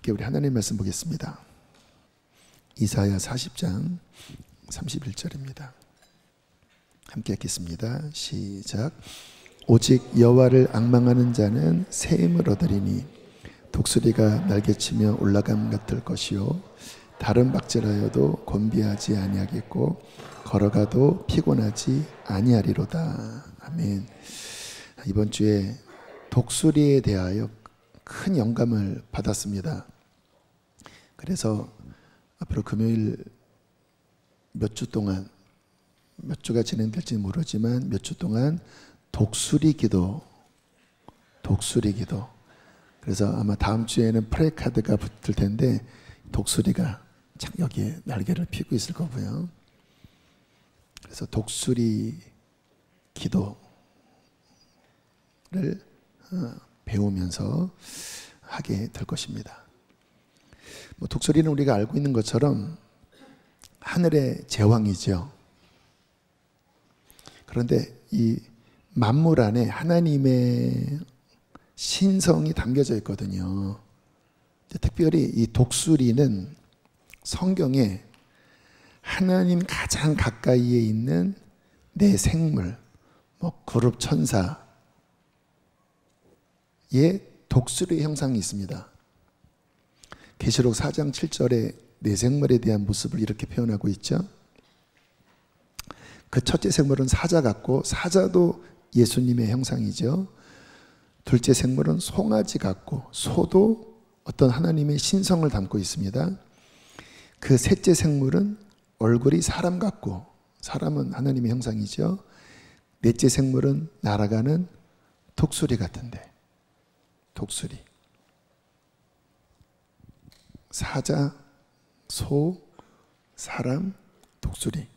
함께 우리 하나님 말씀 보겠습니다. 이사야 40장 31절입니다. 함께 읽겠습니다. 시작. 오직 여호와를 앙망하는 자는 새 힘을 얻으리니 독수리가 날개치며 올라감 같을 것이요 다른 박질하여도 곤비하지 아니하겠고 걸어가도 피곤하지 아니하리로다. 아멘. 이번 주에 독수리에 대하여 큰 영감을 받았습니다. 그래서 앞으로 금요일 몇 주 동안, 몇 주가 진행될지 모르지만 몇 주 동안 독수리 기도. 그래서 아마 다음 주에는 프레카드가 붙을 텐데 독수리가 착 여기에 날개를 펴고 있을 거고요. 그래서 독수리 기도를 배우면서 하게 될 것입니다. 독수리는 우리가 알고 있는 것처럼 하늘의 제왕이죠. 그런데 이 만물 안에 하나님의 신성이 담겨져 있거든요. 특별히 이 독수리는 성경에 하나님 가장 가까이에 있는 내 생물, 그룹 천사의 독수리 형상이 있습니다. 계시록 4장 7절에 내 생물에 대한 모습을 이렇게 표현하고 있죠. 그 첫째 생물은 사자 같고 사자도 예수님의 형상이죠. 둘째 생물은 송아지 같고 소도 어떤 하나님의 신성을 담고 있습니다. 그 셋째 생물은 얼굴이 사람 같고 사람은 하나님의 형상이죠. 넷째 생물은 날아가는 독수리 같은데 독수리. 사자, 소, 사람, 독수리.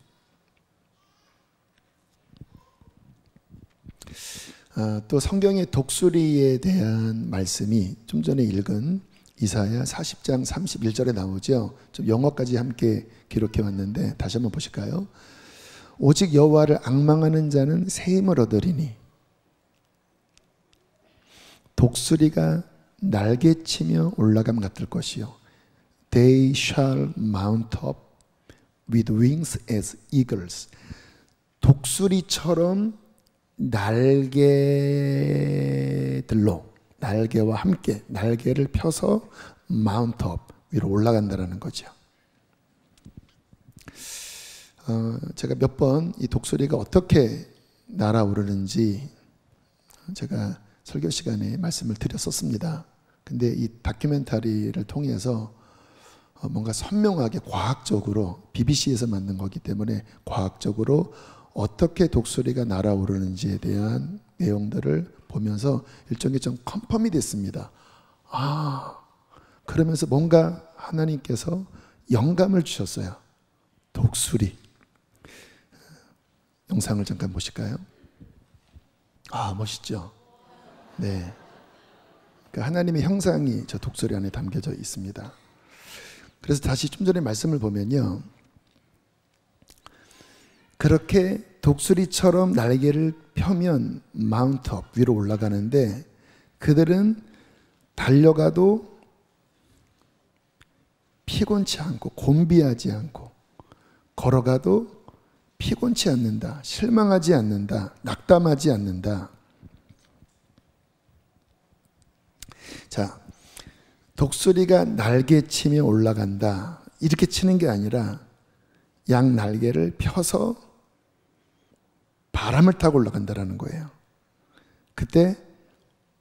또 성경의 독수리에 대한 말씀이 좀 전에 읽은 이사야 40장 31절에 나오죠. 좀 영어까지 함께 기록해 왔는데 다시 한번 보실까요? 오직 여호와를 앙망하는 자는 새 힘을 얻으리니 독수리가 날개치며 올라감 같을 것이요 They shall mount up with wings as eagles. 독수리처럼 날개와 함께 날개를 펴서 mount up 위로 올라간다는 거죠. 제가 몇 번 이 독수리가 어떻게 날아오르는지 제가 설교 시간에 말씀을 드렸었습니다. 근데 이 다큐멘터리를 통해서 뭔가 선명하게 과학적으로 BBC에서 만든 거기 때문에 과학적으로 어떻게 독수리가 날아오르는지에 대한 내용들을 보면서 일종의 좀 컨펌이 됐습니다. 그러면서 뭔가 하나님께서 영감을 주셨어요. 독수리. 영상을 잠깐 보실까요? 멋있죠? 네. 그러니까 하나님의 형상이 저 독수리 안에 담겨져 있습니다. 그래서 다시 좀 전에 말씀을 보면요. 그렇게 독수리처럼 날개를 펴면 마운트업 위로 올라가는데 그들은 달려가도 피곤치 않고 곤비하지 않고 걸어가도 피곤치 않는다. 실망하지 않는다. 낙담하지 않는다. 자, 독수리가 날개치며 올라간다. 이렇게 치는 게 아니라 양 날개를 펴서 바람을 타고 올라간다는 거예요. 그때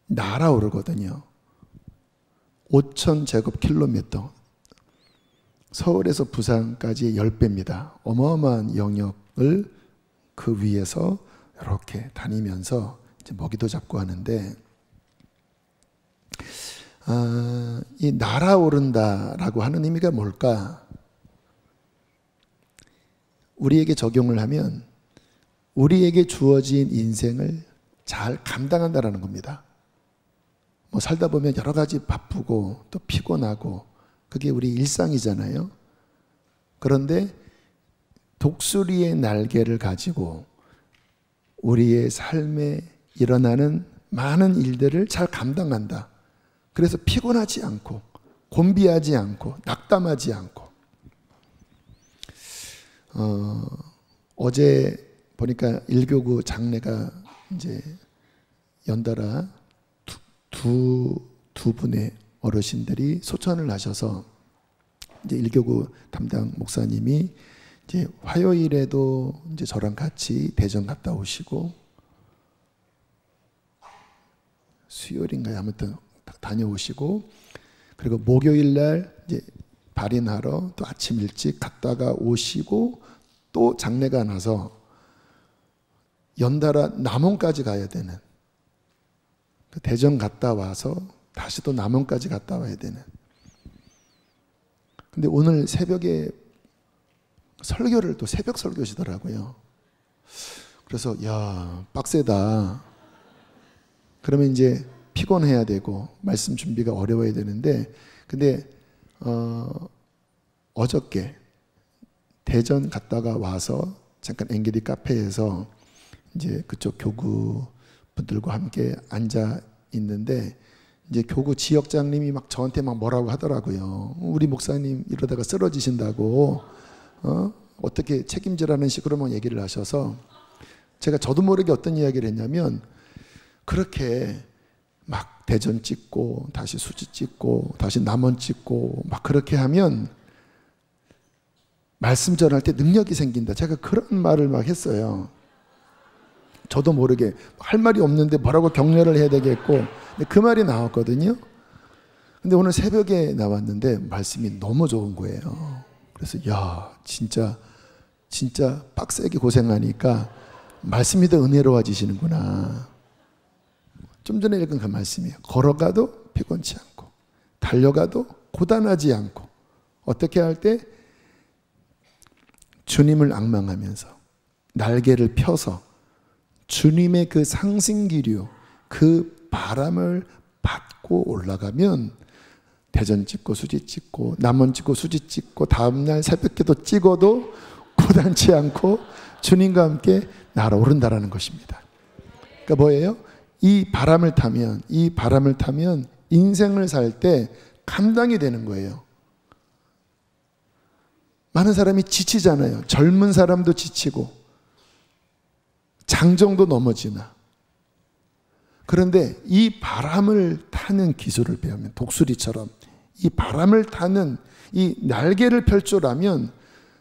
날아오르거든요. 5,000제곱킬로미터. 서울에서 부산까지 10배입니다. 어마어마한 영역을 그 위에서 이렇게 다니면서 이제 먹이도 잡고 하는데 이 날아오른다라고 하는 의미가 뭘까? 우리에게 적용을 하면 우리에게 주어진 인생을 잘 감당한다라는 겁니다. 살다 보면 여러 가지 바쁘고 또 피곤하고 그게 우리 일상이잖아요. 그런데 독수리의 날개를 가지고 우리의 삶에 일어나는 많은 일들을 잘 감당한다. 그래서 피곤하지 않고 곤비하지 않고 낙담하지 않고. 어제 보니까 일교구 장례가 이제 연달아 두 분의 어르신들이 소천을 하셔서 이제 일교구 담당 목사님이 이제 화요일에도 이제 저랑 같이 대전 갔다 오시고 수요일인가요? 아무튼 다녀오시고 그리고 목요일 날 이제 발인하러 또 아침 일찍 갔다가 오시고 또 장례가 나서 연달아 남원까지 가야 되는, 대전 갔다 와서 다시 또 남원까지 갔다 와야 되는. 근데 오늘 새벽에 설교를 또 새벽 설교시더라고요. 그래서 야, 빡세다. 그러면 이제 피곤해야 되고 말씀 준비가 어려워야 되는데, 근데 어저께 대전 갔다가 와서 잠깐 앵겔이 카페에서 이제 그쪽 교구 분들과 함께 앉아 있는데 이제 교구 지역장님이 막 저한테 막 뭐라고 하더라고요. 우리 목사님 이러다가 쓰러지신다고 어떻게 책임지라는 식으로 막 얘기를 하셔서 제가 저도 모르게 어떤 이야기를 했냐면, 그렇게 막 대전 찍고 다시 수지 찍고 다시 남원 찍고 막 그렇게 하면 말씀 전할 때 능력이 생긴다. 제가 그런 말을 막 했어요. 저도 모르게 할 말이 없는데 뭐라고 격려를 해야 되겠고, 근데 그 말이 나왔거든요. 근데 오늘 새벽에 나왔는데 말씀이 너무 좋은 거예요. 그래서 야, 진짜 빡세게 고생하니까 말씀이 더 은혜로워지시는구나. 좀 전에 읽은 그 말씀이에요. 걸어가도 피곤치 않고 달려가도 고단하지 않고, 어떻게 할 때 주님을 앙망하면서 날개를 펴서 주님의 그 상승기류, 그 바람을 받고 올라가면 대전 찍고 수지 찍고 남원 찍고 수지 찍고 다음날 새벽기도 찍어도 고단치 않고 주님과 함께 날아오른다라는 것입니다. 그러니까 뭐예요? 이 바람을 타면 인생을 살 때 감당이 되는 거예요. 많은 사람이 지치잖아요. 젊은 사람도 지치고 장정도 넘어지나. 그런데 이 바람을 타는 기술을 배우면, 독수리처럼 이 바람을 타는 이 날개를 펼쳐라면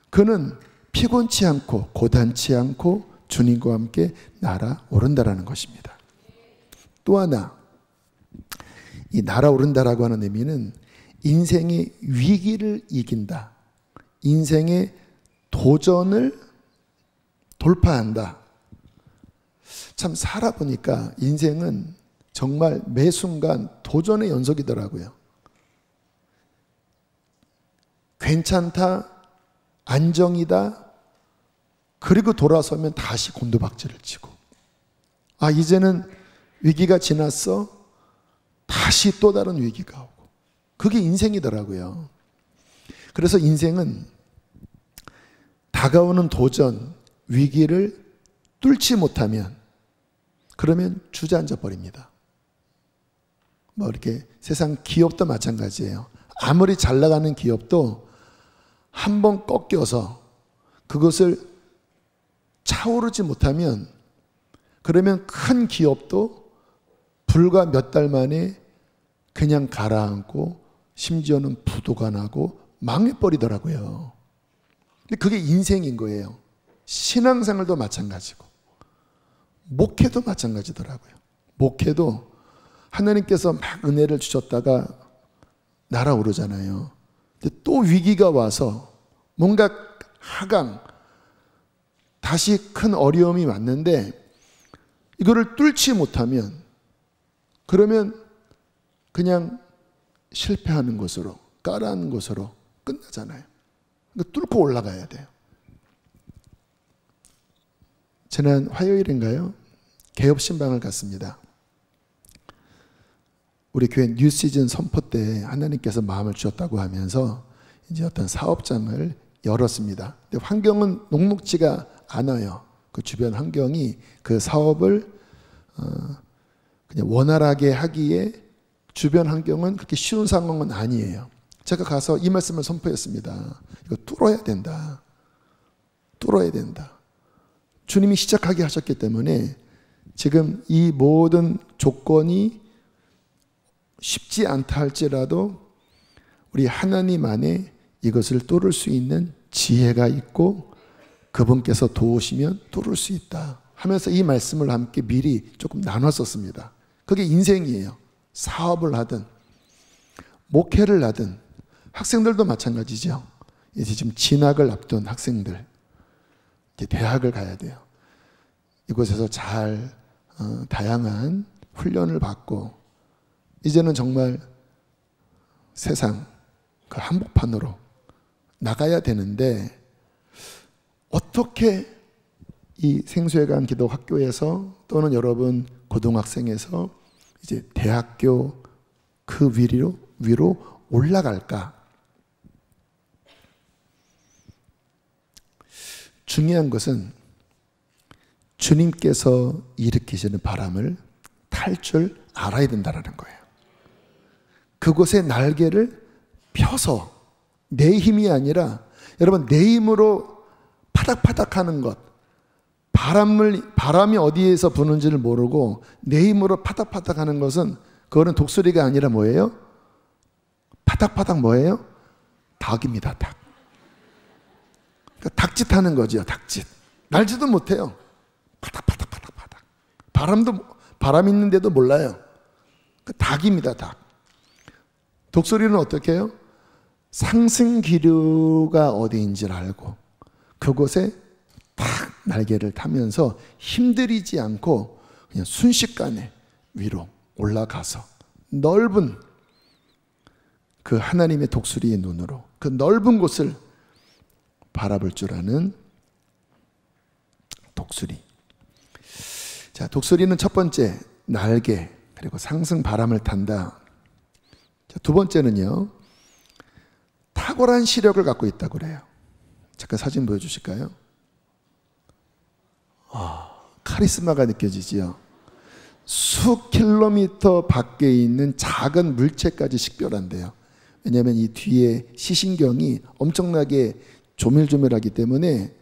그는 피곤치 않고 고단치 않고 주님과 함께 날아오른다라는 것입니다. 또 하나, 이 날아오른다라고 하는 의미는 인생의 위기를 이긴다, 인생의 도전을 돌파한다. 참 살아보니까 인생은 정말 매 순간 도전의 연속이더라고요. 괜찮다, 안정이다, 그리고 돌아서면 다시 곤두박질을 치고, 아 이제는 위기가 지났어, 다시 또 다른 위기가 오고. 그게 인생이더라고요. 그래서 인생은 다가오는 도전, 위기를 뚫지 못하면 그러면 주저앉아 버립니다. 뭐 이렇게 세상 기업도 마찬가지예요. 아무리 잘 나가는 기업도 한번 꺾여서 그것을 차오르지 못하면 그러면 큰 기업도 불과 몇 달 만에 그냥 가라앉고 심지어는 부도가 나고 망해버리더라고요. 근데 그게 인생인 거예요. 신앙생활도 마찬가지고 목회도 마찬가지더라고요. 목회도 하나님께서 막 은혜를 주셨다가 날아오르잖아요. 근데 또 위기가 와서 뭔가 하강, 다시 큰 어려움이 왔는데 이거를 뚫지 못하면 그러면 그냥 실패하는 것으로, 까라는 것으로 끝나잖아요. 그러니까 뚫고 올라가야 돼요. 지난 화요일인가요? 개업신방을 갔습니다. 우리 교회 뉴시즌 선포 때 하나님께서 마음을 주셨다고 하면서 이제 어떤 사업장을 열었습니다. 근데 환경은 녹록지가 않아요. 그 주변 환경이 그 사업을 그냥 원활하게 하기에 주변 환경은 그렇게 쉬운 상황은 아니에요. 제가 가서 이 말씀을 선포했습니다. 이거 뚫어야 된다. 뚫어야 된다. 주님이 시작하게 하셨기 때문에 지금 이 모든 조건이 쉽지 않다 할지라도 우리 하나님 안에 이것을 뚫을 수 있는 지혜가 있고 그분께서 도우시면 뚫을 수 있다 하면서 이 말씀을 함께 미리 조금 나눴었습니다. 그게 인생이에요. 사업을 하든 목회를 하든 학생들도 마찬가지죠. 이제 지금 진학을 앞둔 학생들 이제 대학을 가야 돼요. 이곳에서 잘 다양한 훈련을 받고 이제는 정말 세상 그 한복판으로 나가야 되는데 어떻게 이 생수회관 기도 학교에서 또는 여러분 고등학생에서 이제 대학교 그 위로 올라갈까? 중요한 것은 주님께서 일으키시는 바람을 탈 줄 알아야 된다는 거예요. 그곳에 날개를 펴서 내 힘이 아니라 여러분 내 힘으로 파닥파닥 하는 것, 바람이 어디에서 부는지를 모르고 내 힘으로 파닥파닥 하는 것은 그거는 독수리가 아니라 뭐예요? 파닥파닥 뭐예요? 닭입니다. 닭. 그러니까 닭짓 하는 거죠. 닭짓. 날지도 못해요. 파닥파닥. 바람 있는데도 몰라요. 닭입니다. 닭. 독수리는 어떻게 해요? 상승 기류가 어디인지를 알고 그곳에 딱 날개를 타면서 힘들이지 않고 그냥 순식간에 위로 올라가서 넓은 그 하나님의 독수리의 눈으로 그 넓은 곳을 바라볼 줄 아는 독수리. 자, 독수리는 첫 번째 날개 그리고 상승 바람을 탄다. 자, 두 번째는요. 탁월한 시력을 갖고 있다고 그래요. 잠깐 사진 보여주실까요? 카리스마가 느껴지지요. 수 킬로미터 밖에 있는 작은 물체까지 식별한대요. 왜냐하면 이 뒤에 시신경이 엄청나게 조밀조밀하기 때문에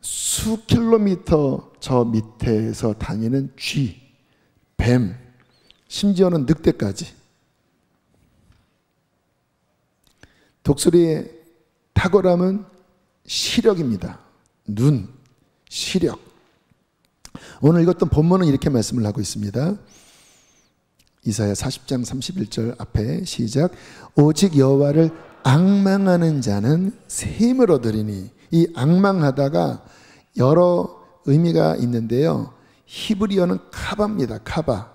수 킬로미터 저 밑에서 다니는 쥐, 뱀, 심지어는 늑대까지. 독수리의 탁월함은 시력입니다. 눈, 시력. 오늘 읽었던 본문은 이렇게 말씀을 하고 있습니다. 이사야 40장 31절 앞에 시작. 오직 여호와를 앙망하는 자는 샘을 얻으리니. 이 앙망하다가 여러 의미가 있는데요. 히브리어는 카바입니다. 카바.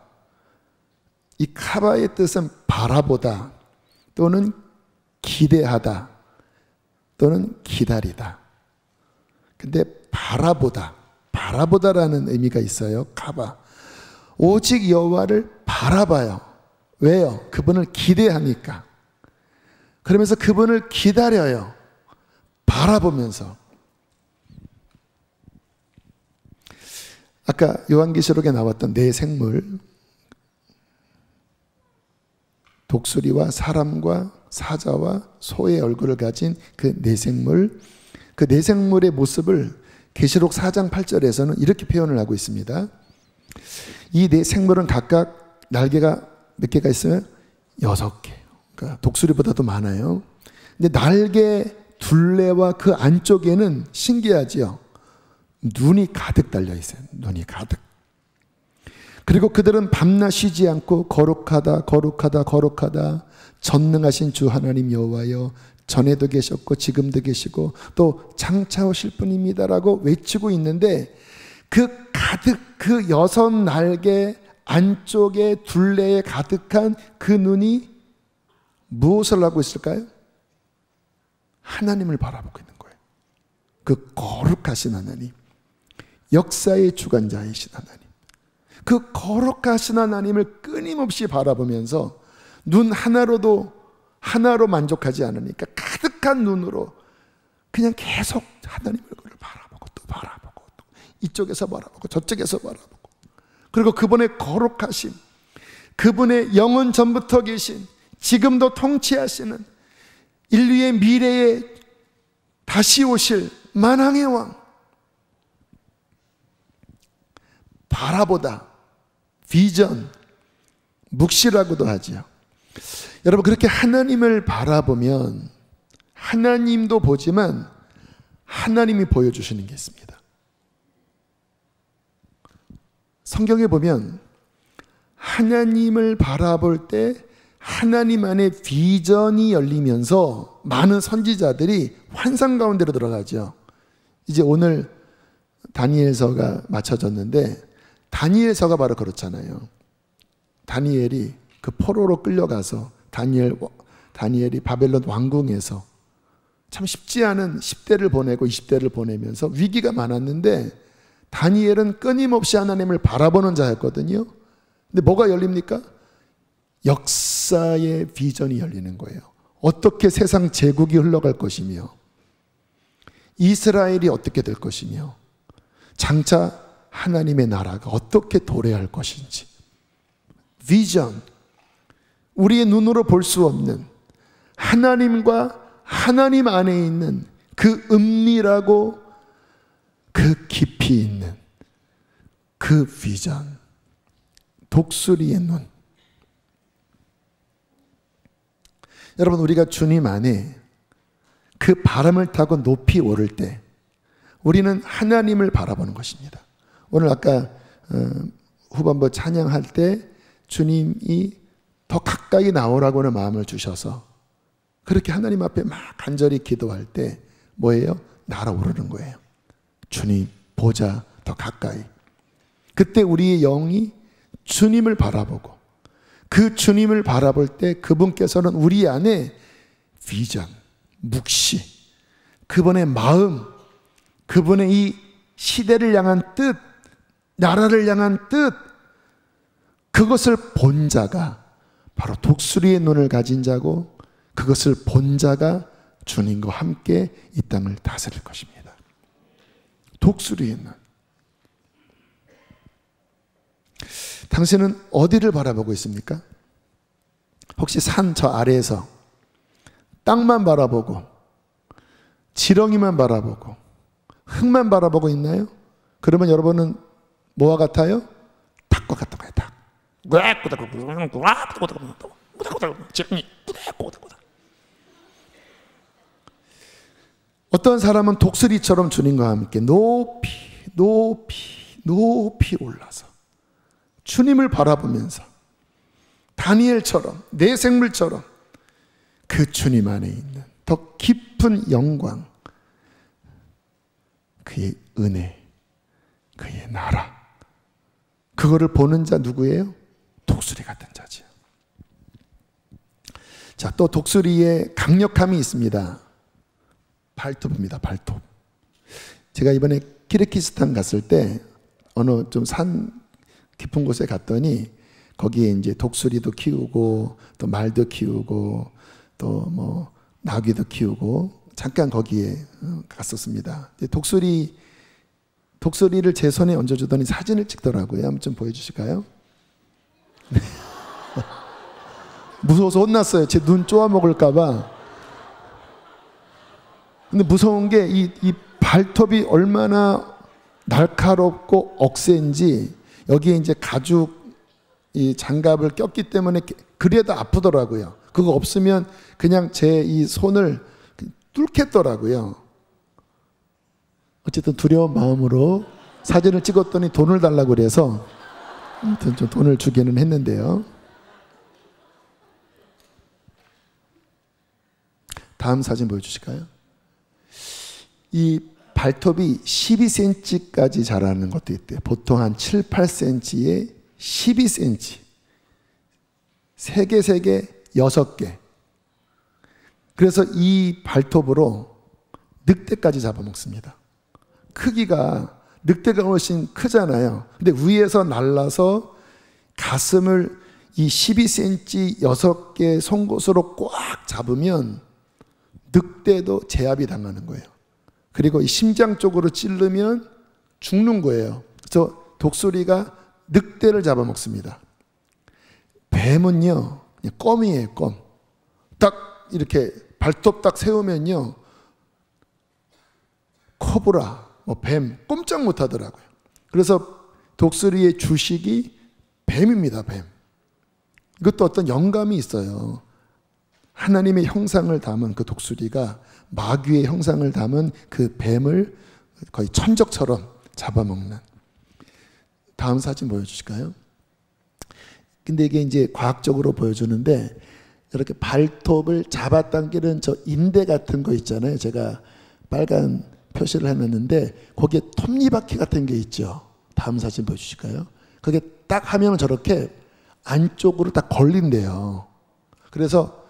이 카바의 뜻은 바라보다 또는 기대하다 또는 기다리다. 근데 바라보다라는 의미가 있어요. 카바. 오직 여호와를 바라봐요. 왜요? 그분을 기대하니까. 그러면서 그분을 기다려요. 바라보면서. 아까 요한계시록에 나왔던 네 생물, 독수리와 사람과 사자와 소의 얼굴을 가진 그 네 생물, 그 네 생물의 모습을 계시록 4장 8절에서는 이렇게 표현을 하고 있습니다. 이 네 생물은 각각 날개가 몇 개가 있어요? 6개. 그러니까 독수리보다도 많아요. 근데 날개 둘레와 그 안쪽에는 신기하지요. 눈이 가득 달려 있어요. 눈이 가득. 그리고 그들은 밤낮 쉬지 않고 거룩하다 전능하신 주 하나님 여호와여, 전에도 계셨고 지금도 계시고 또 장차 오실 분입니다라고 외치고 있는데, 그 가득 그 6날개 안쪽에 둘레에 가득한 그 눈이 무엇을 하고 있을까요? 하나님을 바라보고 있는 거예요. 그 거룩하신 하나님, 역사의 주관자이신 하나님, 그 거룩하신 하나님을 끊임없이 바라보면서 눈 하나로 만족하지 않으니까 가득한 눈으로 그냥 계속 하나님 얼굴을 바라보고 또 바라보고 또 이쪽에서 바라보고 저쪽에서 바라보고, 그리고 그분의 거룩하심, 그분의 영원 전부터 계신 지금도 통치하시는 인류의 미래에 다시 오실 만왕의 왕, 바라보다, 비전, 묵시라고도 하죠. 여러분, 그렇게 하나님을 바라보면 하나님도 보지만 하나님이 보여주시는 게 있습니다. 성경에 보면 하나님을 바라볼 때 하나님 안에 비전이 열리면서 많은 선지자들이 환상 가운데로 들어가죠. 이제 오늘 다니엘서가 맞춰졌는데, 다니엘서가 바로 그렇잖아요. 다니엘이 그 포로로 끌려가서 다니엘이 바벨론 왕궁에서 참 쉽지 않은 10대를 보내고 20대를 보내면서 위기가 많았는데, 다니엘은 끊임없이 하나님을 바라보는 자였거든요. 근데 뭐가 열립니까? 역사의 비전이 열리는 거예요. 어떻게 세상 제국이 흘러갈 것이며, 이스라엘이 어떻게 될 것이며, 장차 하나님의 나라가 어떻게 도래할 것인지. 비전, 우리의 눈으로 볼 수 없는 하나님과 하나님 안에 있는 그 은밀하고 그 깊이 있는 그 비전, 독수리의 눈. 여러분, 우리가 주님 안에 그 바람을 타고 높이 오를 때 우리는 하나님을 바라보는 것입니다. 오늘 아까 후반부 찬양할 때 주님이 더 가까이 나오라고는 마음을 주셔서 그렇게 하나님 앞에 막 간절히 기도할 때 뭐예요? 날아오르는 거예요. 주님 보자, 더 가까이. 그때 우리의 영이 주님을 바라보고, 그 주님을 바라볼 때 그분께서는 우리 안에 비전, 묵시, 그분의 마음, 그분의 이 시대를 향한 뜻, 나라를 향한 뜻, 그것을 본 자가 바로 독수리의 눈을 가진 자고, 그것을 본 자가 주님과 함께 이 땅을 다스릴 것입니다. 독수리의 눈. 당신은 어디를 바라보고 있습니까? 혹시 산 저 아래에서 땅만 바라보고, 지렁이만 바라보고, 흙만 바라보고 있나요? 그러면 여러분은 뭐와 같아요? 닭과 같아요. 닭. 어떤 사람은 독수리처럼 주님과 함께 높이 높이 높이 올라서 주님을 바라보면서 다니엘처럼, 내 생물처럼 그 주님 안에 있는 더 깊은 영광, 그의 은혜, 그의 나라, 그거를 보는 자 누구예요? 독수리 같은 자지요. 자, 또 독수리의 강력함이 있습니다. 발톱입니다. 발톱. 제가 이번에 키르기스탄 갔을 때 어느 좀 산 깊은 곳에 갔더니 거기에 이제 독수리도 키우고 또 말도 키우고 또 뭐 나귀도 키우고 잠깐 거기에 갔었습니다. 독수리를 제 손에 얹어주더니 사진을 찍더라고요. 한번 좀 보여주실까요? 무서워서 혼났어요. 제 눈 쪼아먹을까봐. 근데 무서운 게 이 발톱이 얼마나 날카롭고 억센지, 여기에 이제 가죽 이 장갑을 꼈기 때문에 그래도 아프더라고요. 그거 없으면 그냥 제 이 손을 뚫겠더라고요. 어쨌든 두려운 마음으로 사진을 찍었더니 돈을 달라고 그래서 아무튼 좀 돈을 주기는 했는데요. 다음 사진 보여주실까요? 이 발톱이 12cm까지 자라는 것도 있대요. 보통 한 7, 8cm에 12cm. 3개, 6개. 그래서 이 발톱으로 늑대까지 잡아먹습니다. 크기가 늑대가 훨씬 크잖아요. 근데 위에서 날라서 가슴을 이 12cm 6개 송곳으로 꽉 잡으면 늑대도 제압이 당하는 거예요. 그리고 이 심장 쪽으로 찌르면 죽는 거예요. 그래서 독수리가 늑대를 잡아먹습니다. 뱀은요, 그냥 껌이에요, 껌. 딱 이렇게 발톱 딱 세우면요, 코브라, 뱀 꼼짝 못 하더라고요. 그래서 독수리의 주식이 뱀입니다. 뱀. 이것도 어떤 영감이 있어요. 하나님의 형상을 담은 그 독수리가 마귀의 형상을 담은 그 뱀을 거의 천적처럼 잡아먹는. 다음 사진 보여주실까요? 근데 이게 이제 과학적으로 보여주는데, 이렇게 발톱을 잡아당기는 저 인대 같은 거 있잖아요. 제가 빨간 표시를 해놨는데 거기에 톱니바퀴 같은 게 있죠. 다음 사진 보여주실까요? 그게 딱 하면 저렇게 안쪽으로 딱 걸린대요. 그래서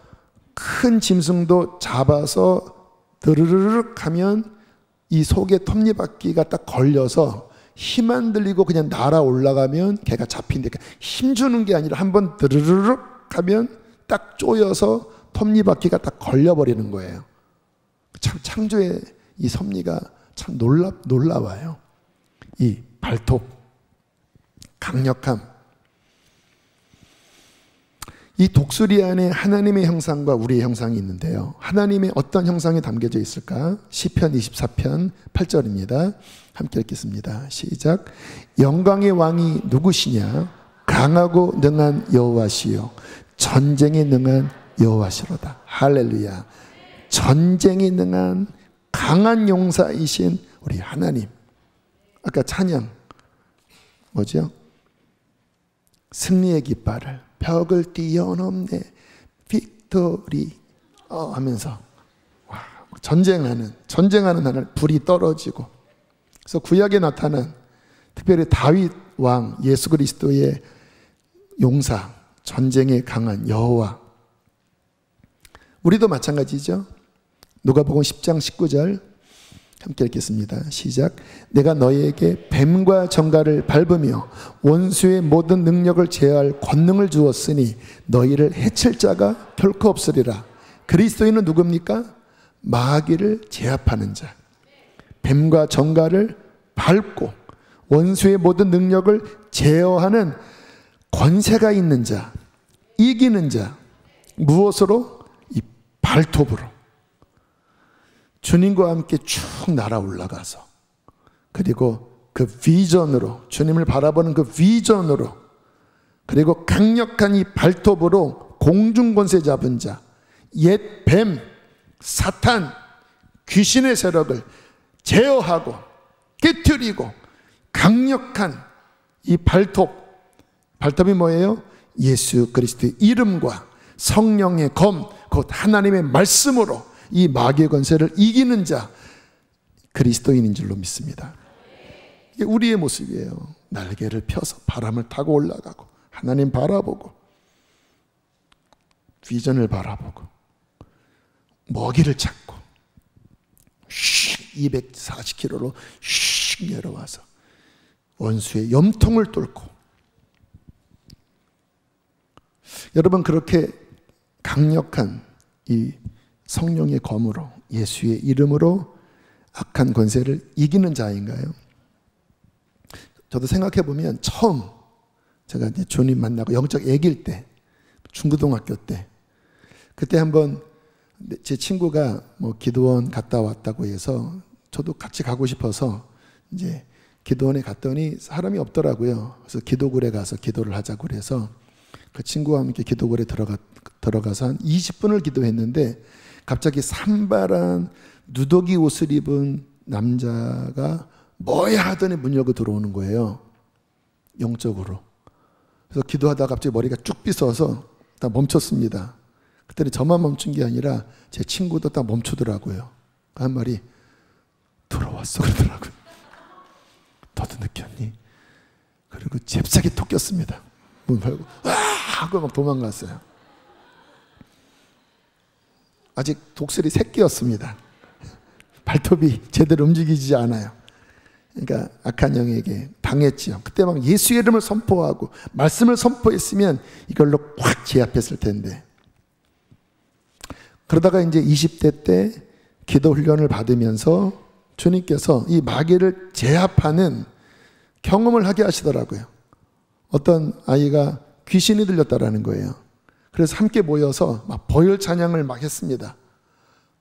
큰 짐승도 잡아서 드르르륵 하면 이 속에 톱니바퀴가 딱 걸려서 힘 안 들리고 그냥 날아 올라가면 걔가 잡힌대. 힘 주는 게 아니라 한번 드르르륵 하면 딱 쪼여서 톱니바퀴가 딱 걸려버리는 거예요. 참 창조의 이 섭리가 참 놀라워요. 이 발톱, 강력함. 이 독수리 안에 하나님의 형상과 우리의 형상이 있는데요. 하나님의 어떤 형상이 담겨져 있을까? 시편 24편 8절입니다. 함께 읽겠습니다. 시작. 영광의 왕이 누구시냐? 강하고 능한 여호와시요 전쟁에 능한 여호와시로다. 할렐루야. 전쟁에 능한 강한 용사이신 우리 하나님. 아까 찬양 뭐죠? 승리의 깃발을 벽을 뛰어넘네 빅토리 하면서 전쟁하는 하늘 불이 떨어지고. 그래서 구약에 나타난 특별히 다윗 왕 예수 그리스도의 용사, 전쟁에 강한 여호와. 우리도 마찬가지죠. 누가복음 10장 19절 함께 읽겠습니다. 시작. 내가 너희에게 뱀과 정갈을 밟으며 원수의 모든 능력을 제어할 권능을 주었으니 너희를 해칠 자가 결코 없으리라. 그리스도인은 누굽니까? 마귀를 제압하는 자. 뱀과 정갈을 밟고 원수의 모든 능력을 제어하는 권세가 있는 자, 이기는 자. 무엇으로? 이 발톱으로. 주님과 함께 쭉 날아 올라가서, 그리고 그 비전으로, 주님을 바라보는 그 비전으로, 그리고 강력한 이 발톱으로 공중 권세 잡은 자, 옛 뱀, 사탄, 귀신의 세력을 제어하고 깨트리고 강력한 이 발톱이 뭐예요? 예수 그리스도의 이름과 성령의 검, 곧 하나님의 말씀으로 이 마귀의 권세를 이기는 자, 그리스도인인 줄로 믿습니다. 이게 우리의 모습이에요. 날개를 펴서 바람을 타고 올라가고, 하나님 바라보고, 비전을 바라보고, 먹이를 찾고, 240km로 슉 내려와서 원수의 염통을 뚫고. 여러분, 그렇게 강력한 이 성령의 검으로, 예수의 이름으로 악한 권세를 이기는 자인가요? 저도 생각해보면 처음 제가 이제 주님 만나고 영적 애기일 때, 중고등학교 때, 그때 한번 제 친구가 뭐 기도원 갔다 왔다고 해서 저도 같이 가고 싶어서 이제 기도원에 갔더니 사람이 없더라고요. 그래서 기도굴에 가서 기도를 하자고 그래서 그 친구와 함께 기도굴에 들어가서 한 20분을 기도했는데, 갑자기 산발한 누더기 옷을 입은 남자가 뭐야 하더니 문 열고 들어오는 거예요. 영적으로. 그래서 기도하다가 갑자기 머리가 쭉 빗어서 다 멈췄습니다. 그때는 저만 멈춘 게 아니라 제 친구도 딱 멈추더라고요. 한 말이 들어왔어 그러더라고요. 너도 느꼈니? 그리고 잽싸게 톡 꼈습니다. 문 열고 와 하고 막 도망갔어요. 아직 독수리 새끼였습니다. 발톱이 제대로 움직이지 않아요. 그러니까 악한 영에게 당했지요. 그때 막 예수의 이름을 선포하고 말씀을 선포했으면 이걸로 확 제압했을 텐데. 그러다가 이제 20대 때 기도 훈련을 받으면서 주님께서 이 마귀를 제압하는 경험을 하게 하시더라고요. 어떤 아이가 귀신이 들렸다라는 거예요. 그래서 함께 모여서 막 보혈 찬양을 막 했습니다.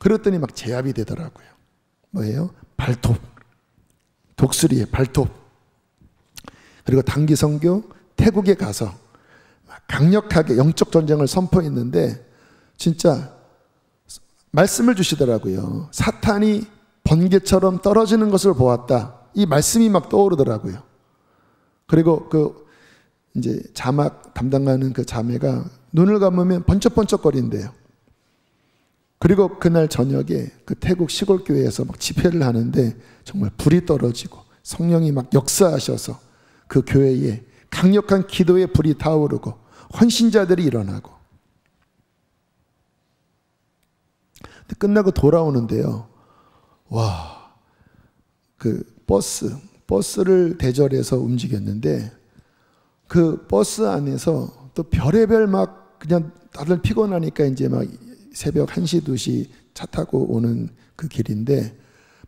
그랬더니 막 제압이 되더라고요. 뭐예요? 발톱. 독수리의 발톱. 그리고 단기 선교 태국에 가서 강력하게 영적 전쟁을 선포했는데 진짜 말씀을 주시더라고요. 사탄이 번개처럼 떨어지는 것을 보았다. 이 말씀이 막 떠오르더라고요. 그리고 그 이제 자막 담당하는 그 자매가 눈을 감으면 번쩍번쩍거린대요. 그리고 그날 저녁에 그 태국 시골 교회에서 막 집회를 하는데 정말 불이 떨어지고 성령이 막 역사하셔서 그 교회에 강력한 기도의 불이 타오르고 헌신자들이 일어나고. 근데 끝나고 돌아오는데요. 와, 그 버스를 대절해서 움직였는데 그 버스 안에서 또 별의별 막 그냥 다들 피곤하니까 이제 막 새벽 1시, 2시 차 타고 오는 그 길인데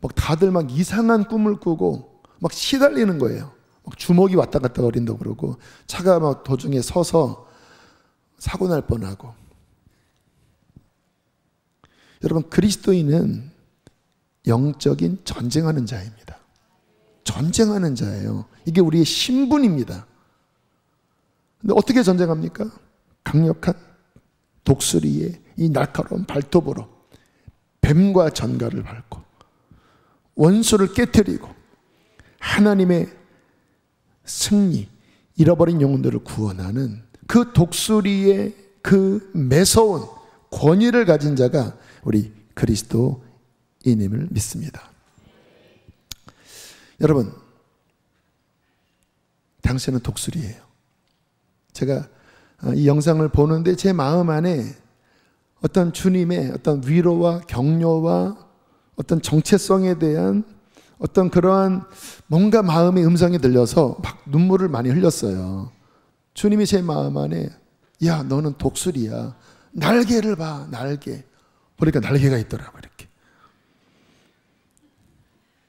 막 다들 막 이상한 꿈을 꾸고 막 시달리는 거예요. 막 주먹이 왔다 갔다 거린다고 그러고 차가 막 도중에 서서 사고 날 뻔하고. 여러분, 그리스도인은 영적인 전쟁하는 자입니다. 전쟁하는 자예요. 이게 우리의 신분입니다. 근데 어떻게 전쟁합니까? 강력한 독수리의 이 날카로운 발톱으로 뱀과 전갈을 밟고 원수를 깨뜨리고 하나님의 승리, 잃어버린 영혼들을 구원하는 그 독수리의 그 매서운 권위를 가진 자가 우리 그리스도인임을 믿습니다. 여러분, 당신은 독수리예요. 제가 이 영상을 보는데 제 마음 안에 어떤 주님의 어떤 위로와 격려와 어떤 정체성에 대한 어떤 그러한 뭔가 마음의 음성이 들려서 막 눈물을 많이 흘렸어요. 주님이 제 마음 안에, 야, 너는 독수리야. 날개를 봐, 날개. 보니까 날개가 있더라고요, 이렇게.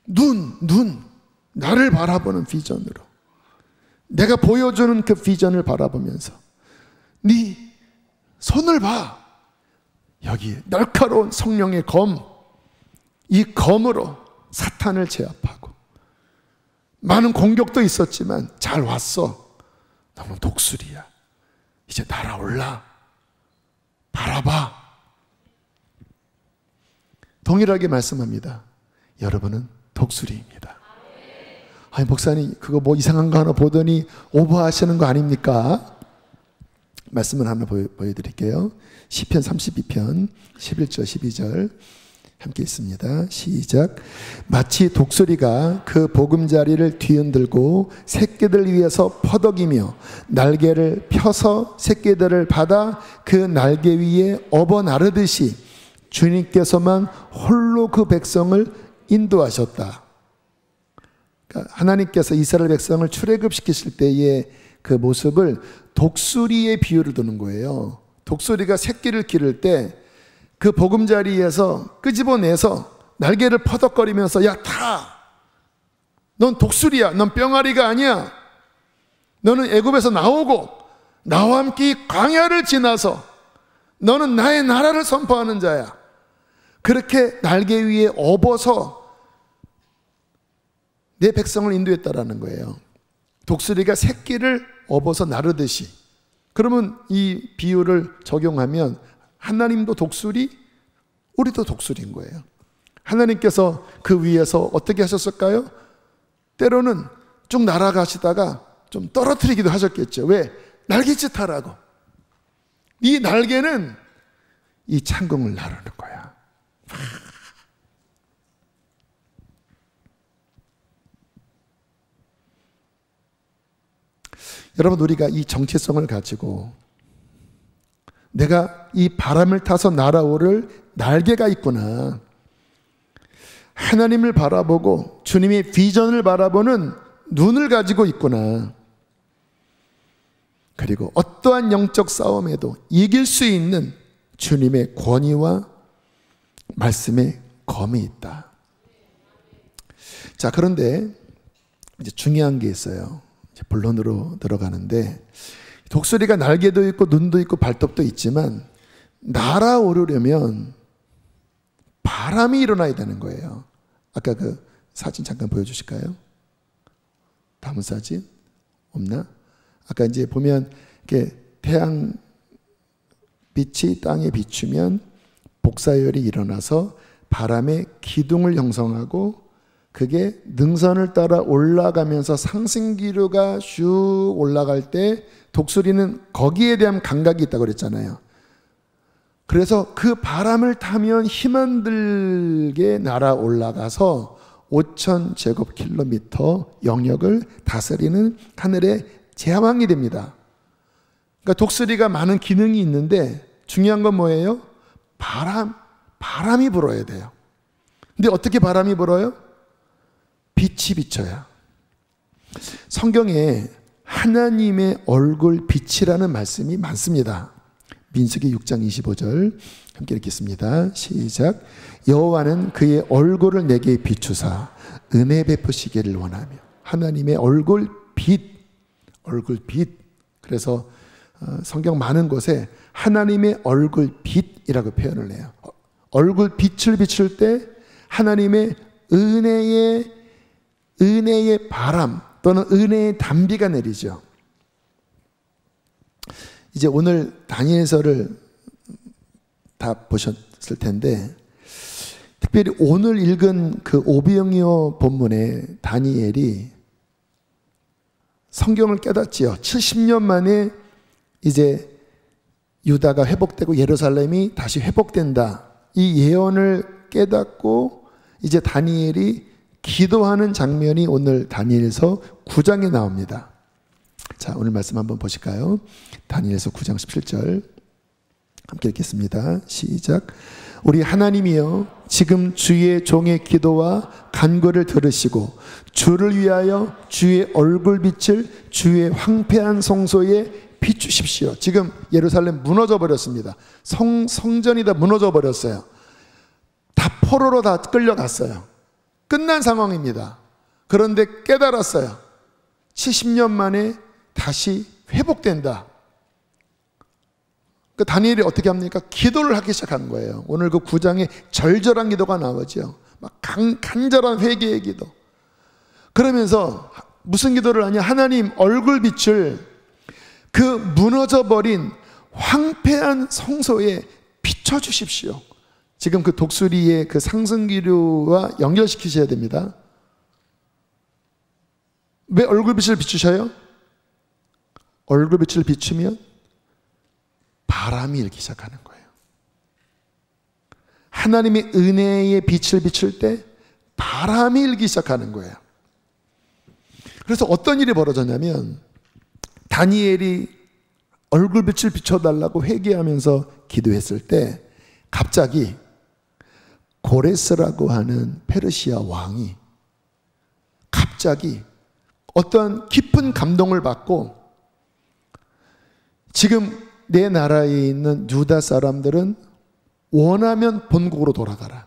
눈, 나를 바라보는 비전으로. 내가 보여주는 그 비전을 바라보면서 네 손을 봐. 여기 날카로운 성령의 검, 이 검으로 사탄을 제압하고 많은 공격도 있었지만 잘 왔어. 너는 독수리야. 이제 날아올라. 바라봐. 동일하게 말씀합니다. 여러분은 독수리입니다. 아니, 목사님 그거 뭐 이상한 거 하나 보더니 오버하시는 거 아닙니까? 말씀을 하나 보여드릴게요. 시편 32편 11절 12절 함께 있습니다. 시작. 마치 독수리가 그 보금자리를 뒤흔들고 새끼들 위에서 퍼덕이며 날개를 펴서 새끼들을 받아 그 날개 위에 업어 나르듯이 주님께서만 홀로 그 백성을 인도하셨다. 그러니까 하나님께서 이스라엘 백성을 출애굽시키실 때의 그 모습을 독수리의 비유를 두는 거예요. 독수리가 새끼를 기를 때 그 보금자리에서 끄집어내서 날개를 퍼덕거리면서 야, 타! 넌 독수리야. 넌 뿅아리가 아니야. 너는 애굽에서 나오고 나와 함께 이 광야를 지나서 너는 나의 나라를 선포하는 자야. 그렇게 날개 위에 업어서 내 백성을 인도했다라는 거예요. 독수리가 새끼를 업어서 나르듯이. 그러면 이 비유를 적용하면 하나님도 독수리, 우리도 독수리인 거예요. 하나님께서 그 위에서 어떻게 하셨을까요? 때로는 쭉 날아가시다가 좀 떨어뜨리기도 하셨겠죠. 왜? 날갯짓 하라고. 이 날개는 이 창공을 나르는 거야. 여러분, 우리가 이 정체성을 가지고 내가 이 바람을 타서 날아오를 날개가 있구나. 하나님을 바라보고 주님의 비전을 바라보는 눈을 가지고 있구나. 그리고 어떠한 영적 싸움에도 이길 수 있는 주님의 권위와 말씀의 검이 있다. 자, 그런데 이제 중요한 게 있어요. 이제 본론으로 들어가는데, 독수리가 날개도 있고 눈도 있고 발톱도 있지만 날아오르려면 바람이 일어나야 되는 거예요. 아까 그 사진 잠깐 보여주실까요? 다음 사진 없나? 아까 이제 보면 이렇게 태양 빛이 땅에 비추면 복사열이 일어나서 바람의 기둥을 형성하고 그게 능선을 따라 올라가면서 상승기류가 쭉 올라갈 때 독수리는 거기에 대한 감각이 있다고 그랬잖아요. 그래서 그 바람을 타면 힘안들게 날아 올라가서 5,000제곱킬로미터 영역을 다스리는 하늘의 제왕이 됩니다. 그러니까 독수리가 많은 기능이 있는데 중요한 건 뭐예요? 바람이 불어야 돼요. 근데 어떻게 바람이 불어요? 빛이 비쳐야. 성경에 하나님의 얼굴 빛이라는 말씀이 많습니다. 민수기 6장 25절 함께 읽겠습니다. 시작. 여호와는 그의 얼굴을 내게 비추사 은혜 베푸시기를 원하며. 하나님의 얼굴 빛. 그래서 성경 많은 곳에 하나님의 얼굴 빛이라고 표현을 해요. 얼굴 빛을 비출 때 하나님의 은혜의 바람 또는 은혜의 단비가 내리죠. 이제 오늘 다니엘서를 다 보셨을 텐데 특별히 오늘 읽은 그 오병이어 본문에 다니엘이 성경을 깨닫지요. 70년 만에 이제 유다가 회복되고 예루살렘이 다시 회복된다. 이 예언을 깨닫고 이제 다니엘이 기도하는 장면이 오늘 다니엘서 9장에 나옵니다. 자, 오늘 말씀 한번 보실까요? 다니엘서 9장 17절 함께 읽겠습니다. 시작. 우리 하나님이여 지금 주의 종의 기도와 간구를 들으시고 주를 위하여 주의 얼굴빛을 주의 황폐한 성소에 비추십시오. 지금 예루살렘 무너져 버렸습니다. 성전이 다 무너져 버렸어요. 다 포로로 다 끌려갔어요. 끝난 상황입니다. 그런데 깨달았어요. 70년 만에 다시 회복된다. 그 다니엘이 어떻게 합니까? 기도를 하기 시작하는 거예요. 오늘 그 9장에 절절한 기도가 나오죠. 막 간절한 회개의 기도. 그러면서 무슨 기도를 하냐? 하나님 얼굴빛을 그 무너져버린 황폐한 성소에 비춰주십시오. 지금 그 독수리의 그 상승기류와 연결시키셔야 됩니다. 왜 얼굴빛을 비추셔요? 얼굴빛을 비추면 바람이 일기 시작하는 거예요. 하나님의 은혜의 빛을 비출 때 바람이 일기 시작하는 거예요. 그래서 어떤 일이 벌어졌냐면 다니엘이 얼굴빛을 비춰달라고 회개하면서 기도했을 때 갑자기 고레스라고 하는 페르시아 왕이 갑자기 어떠한 깊은 감동을 받고 지금 내 나라에 있는 유다 사람들은 원하면 본국으로 돌아가라.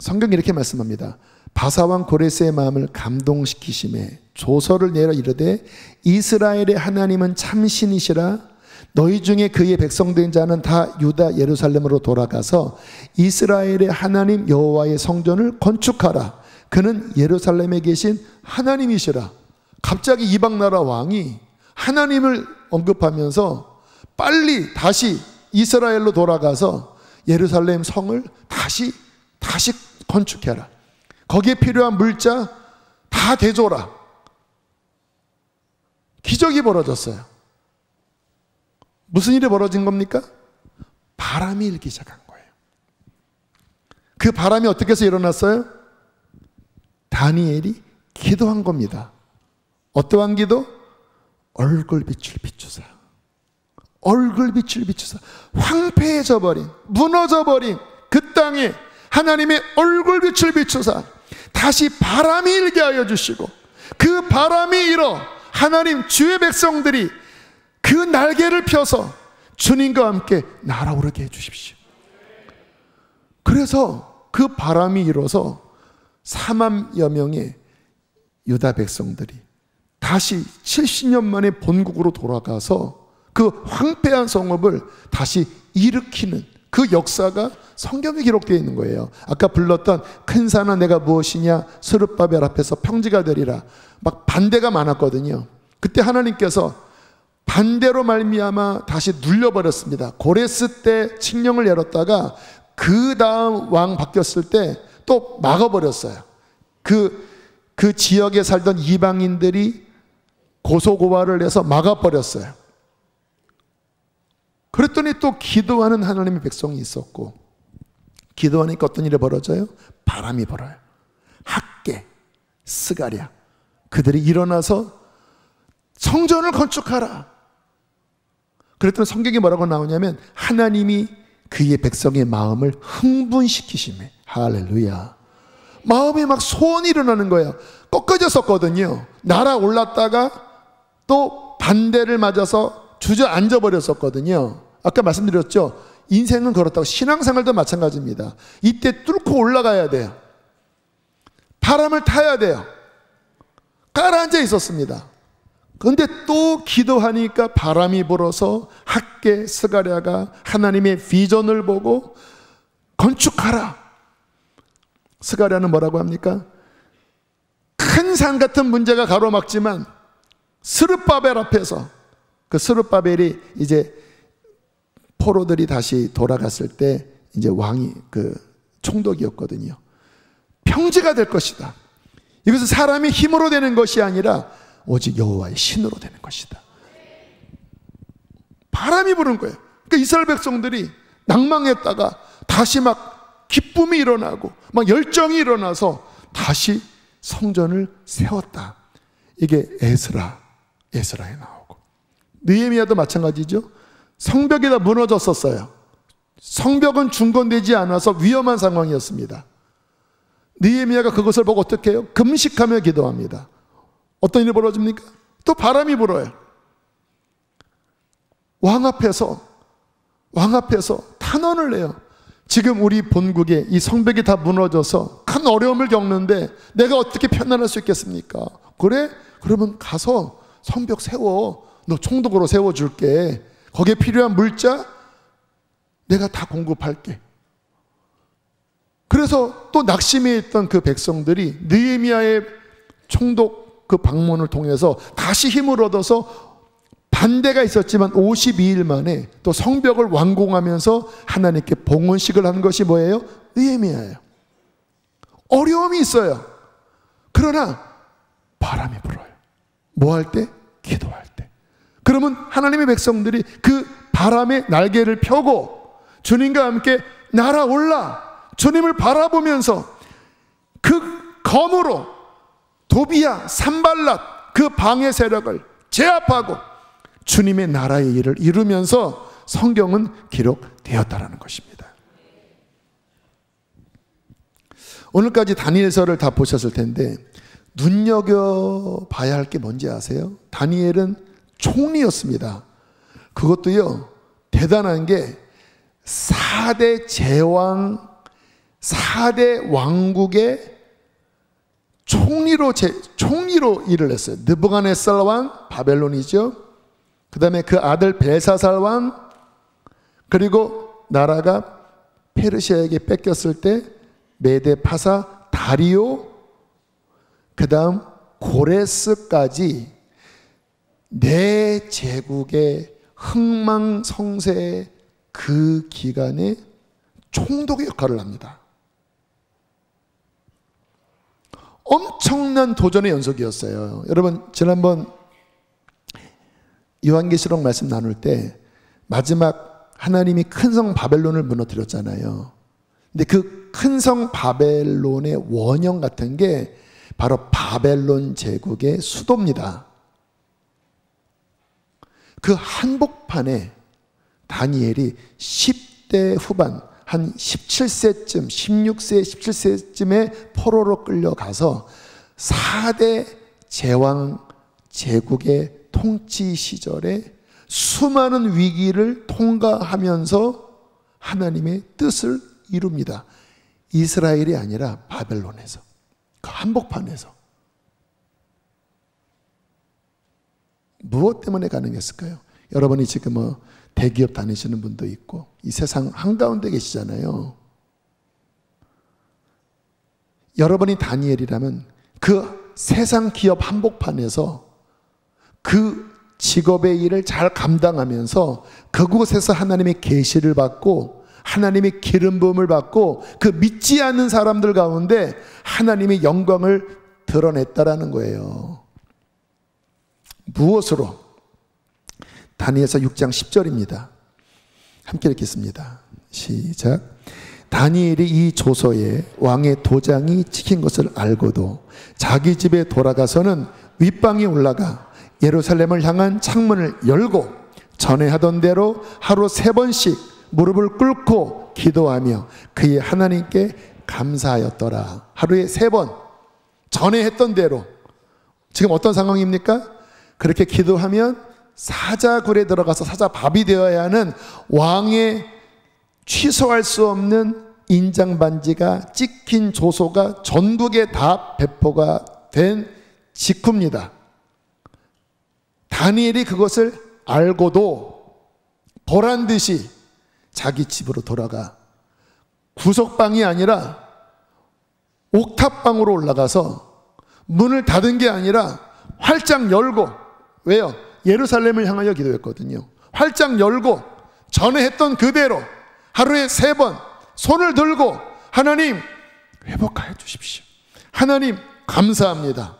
성경이 이렇게 말씀합니다. 바사왕 고레스의 마음을 감동시키심에 조서를 내려 이르되 이스라엘의 하나님은 참신이시라. 너희 중에 그의 백성된 자는 다 유다 예루살렘으로 돌아가서 이스라엘의 하나님 여호와의 성전을 건축하라. 그는 예루살렘에 계신 하나님이시라. 갑자기 이방 나라 왕이 하나님을 언급하면서 빨리 다시 이스라엘로 돌아가서 예루살렘 성을 다시 건축해라. 거기에 필요한 물자 다 대줘라. 기적이 벌어졌어요. 무슨 일이 벌어진 겁니까? 바람이 일기 시작한 거예요. 그 바람이 어떻게 해서 일어났어요? 다니엘이 기도한 겁니다. 어떠한 기도? 얼굴빛을 비추사. 얼굴빛을 비추사. 황폐해져 버린, 무너져 버린 그 땅에 하나님의 얼굴빛을 비추사 다시 바람이 일게 하여 주시고 그 바람이 일어 하나님 주의 백성들이 그 날개를 펴서 주님과 함께 날아오르게 해 주십시오. 그래서 그 바람이 일어서 4만여 명의 유다 백성들이 다시 70년 만에 본국으로 돌아가서 그 황폐한 성읍을 다시 일으키는 그 역사가 성경에 기록되어 있는 거예요. 아까 불렀던 큰 산은 내가 무엇이냐, 스룹바벨 앞에서 평지가 되리라. 막 반대가 많았거든요. 그때 하나님께서 반대로 말미암아 다시 눌려버렸습니다. 고레스 때 칙령을 열었다가 그 다음 왕 바뀌었을 때 또 막아버렸어요. 그 지역에 살던 이방인들이 고소고발을 해서 막아버렸어요. 그랬더니 또 기도하는 하나님의 백성이 있었고, 기도하니까 어떤 일이 벌어져요? 바람이 불어요. 학개, 스가랴, 그들이 일어나서 성전을 건축하라. 그랬더니 성경에 뭐라고 나오냐면 하나님이 그의 백성의 마음을 흥분시키시매. 할렐루야. 마음이 막 소원이 일어나는 거예요. 꺾어졌었거든요. 날아올랐다가 또 반대를 맞아서 주저앉아 버렸었거든요. 아까 말씀드렸죠. 인생은 그렇다고, 신앙생활도 마찬가지입니다. 이때 뚫고 올라가야 돼요. 바람을 타야 돼요. 가라앉아 있었습니다. 그런데 또 기도하니까 바람이 불어서 학개 스가랴가 하나님의 비전을 보고 건축하라. 스가랴는 뭐라고 합니까? 큰 산 같은 문제가 가로막지만 스룹바벨 앞에서, 그 스룹바벨이 이제 포로들이 다시 돌아갔을 때 이제 왕이 그 총독이었거든요. 평지가 될 것이다. 이것은 사람의 힘으로 되는 것이 아니라 오직 여호와의 신으로 되는 것이다. 바람이 부는 거예요. 그러니까 이스라엘 백성들이 낭망했다가 다시 막 기쁨이 일어나고 막 열정이 일어나서 다시 성전을 세웠다. 이게 에스라에 나오고, 느헤미야도 마찬가지죠. 성벽이 다 무너졌었어요. 성벽은 중건되지 않아서 위험한 상황이었습니다. 느헤미야가 그것을 보고 어떻게 해요? 금식하며 기도합니다. 어떤 일이 벌어집니까? 또 바람이 불어요. 왕 앞에서 탄원을 해요. 지금 우리 본국에 이 성벽이 다 무너져서 큰 어려움을 겪는데 내가 어떻게 편안할 수 있겠습니까? 그래? 그러면 가서 성벽 세워. 너 총독으로 세워줄게. 거기에 필요한 물자 내가 다 공급할게. 그래서 또 낙심해 있던 그 백성들이 느헤미야의 총독 그 방문을 통해서 다시 힘을 얻어서, 반대가 있었지만 52일 만에 또 성벽을 완공하면서 하나님께 봉헌식을 한 것이 뭐예요? 느헤미야예요. 어려움이 있어요. 그러나 바람이 불어요. 뭐 할 때? 기도할 때. 그러면 하나님의 백성들이 그 바람에 날개를 펴고 주님과 함께 날아올라 주님을 바라보면서 그 검으로 도비야, 산발랏 그 방해 세력을 제압하고 주님의 나라의 일을 이루면서 성경은 기록되었다라는 것입니다. 오늘까지 다니엘서를 다 보셨을 텐데 눈여겨봐야 할 게 뭔지 아세요? 다니엘은 총리였습니다. 그것도요, 대단한 게 4대 제왕, 4대 왕국의 총리로 일을 했어요. 느부갓네살 왕, 바벨론이죠. 그 다음에 그 아들 벨사살 왕, 그리고 나라가 페르시아에게 뺏겼을 때 메데 파사 다리오, 그 다음 고레스까지 4제국의 흥망성쇠의 그 기간에 총독의 역할을 합니다. 엄청난 도전의 연속이었어요. 여러분, 지난번 요한계시록 말씀 나눌 때 마지막 하나님이 큰 성 바벨론을 무너뜨렸잖아요. 근데 그 큰 성 바벨론의 원형 같은 게 바로 바벨론 제국의 수도입니다. 그 한복판에 다니엘이 10대 후반, 한 17세쯤, 16세, 17세쯤에 포로로 끌려가서 4대 제왕 제국의 통치 시절에 수많은 위기를 통과하면서 하나님의 뜻을 이룹니다. 이스라엘이 아니라 바벨론에서, 그 한복판에서. 무엇 때문에 가능했을까요? 여러분이 지금 대기업 다니시는 분도 있고 이 세상 한가운데 계시잖아요. 여러분이 다니엘이라면 그 세상 기업 한복판에서 그 직업의 일을 잘 감당하면서 그곳에서 하나님의 계시를 받고 하나님의 기름 부음을 받고 그 믿지 않는 사람들 가운데 하나님의 영광을 드러냈다라는 거예요. 무엇으로? 다니엘서 6장 10절입니다. 함께 읽겠습니다. 시작. 다니엘이 이 조서에 왕의 도장이 찍힌 것을 알고도 자기 집에 돌아가서는 윗방에 올라가 예루살렘을 향한 창문을 열고 전에 하던 대로 하루 3번씩 무릎을 꿇고 기도하며 그의 하나님께 감사하였더라. 하루에 3번 전에 했던 대로. 지금 어떤 상황입니까? 그렇게 기도하면 사자굴에 들어가서 사자밥이 되어야 하는 왕의 취소할 수 없는 인장반지가 찍힌 조서가 전국에 다 배포가 된 직후입니다. 다니엘이 그것을 알고도 보란듯이 자기 집으로 돌아가 구석방이 아니라 옥탑방으로 올라가서 문을 닫은 게 아니라 활짝 열고, 왜요? 예루살렘을 향하여 기도했거든요. 활짝 열고 전에 했던 그대로 하루에 3번 손을 들고 하나님 회복하여 주십시오. 하나님 감사합니다.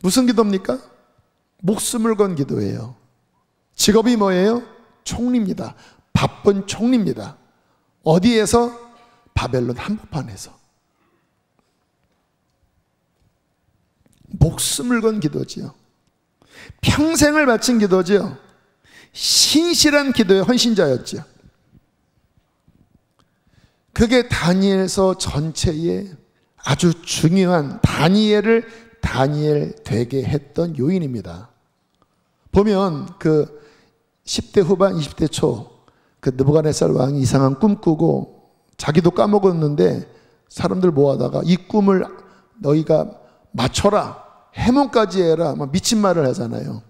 무슨 기도입니까? 목숨을 건 기도예요. 직업이 뭐예요? 총리입니다. 바쁜 총리입니다. 어디에서? 바벨론 한복판에서. 목숨을 건 기도지요. 평생을 바친 기도지요. 신실한 기도의 헌신자였죠. 그게 다니엘서 전체의 아주 중요한 다니엘을 다니엘 되게 했던 요인입니다. 보면 그 10대 후반 20대 초 그 느부갓네살 왕이 이상한 꿈 꾸고 자기도 까먹었는데 사람들 모아다가 이 꿈을 너희가 맞춰라, 해몽까지 해라, 막 미친 말을 하잖아요.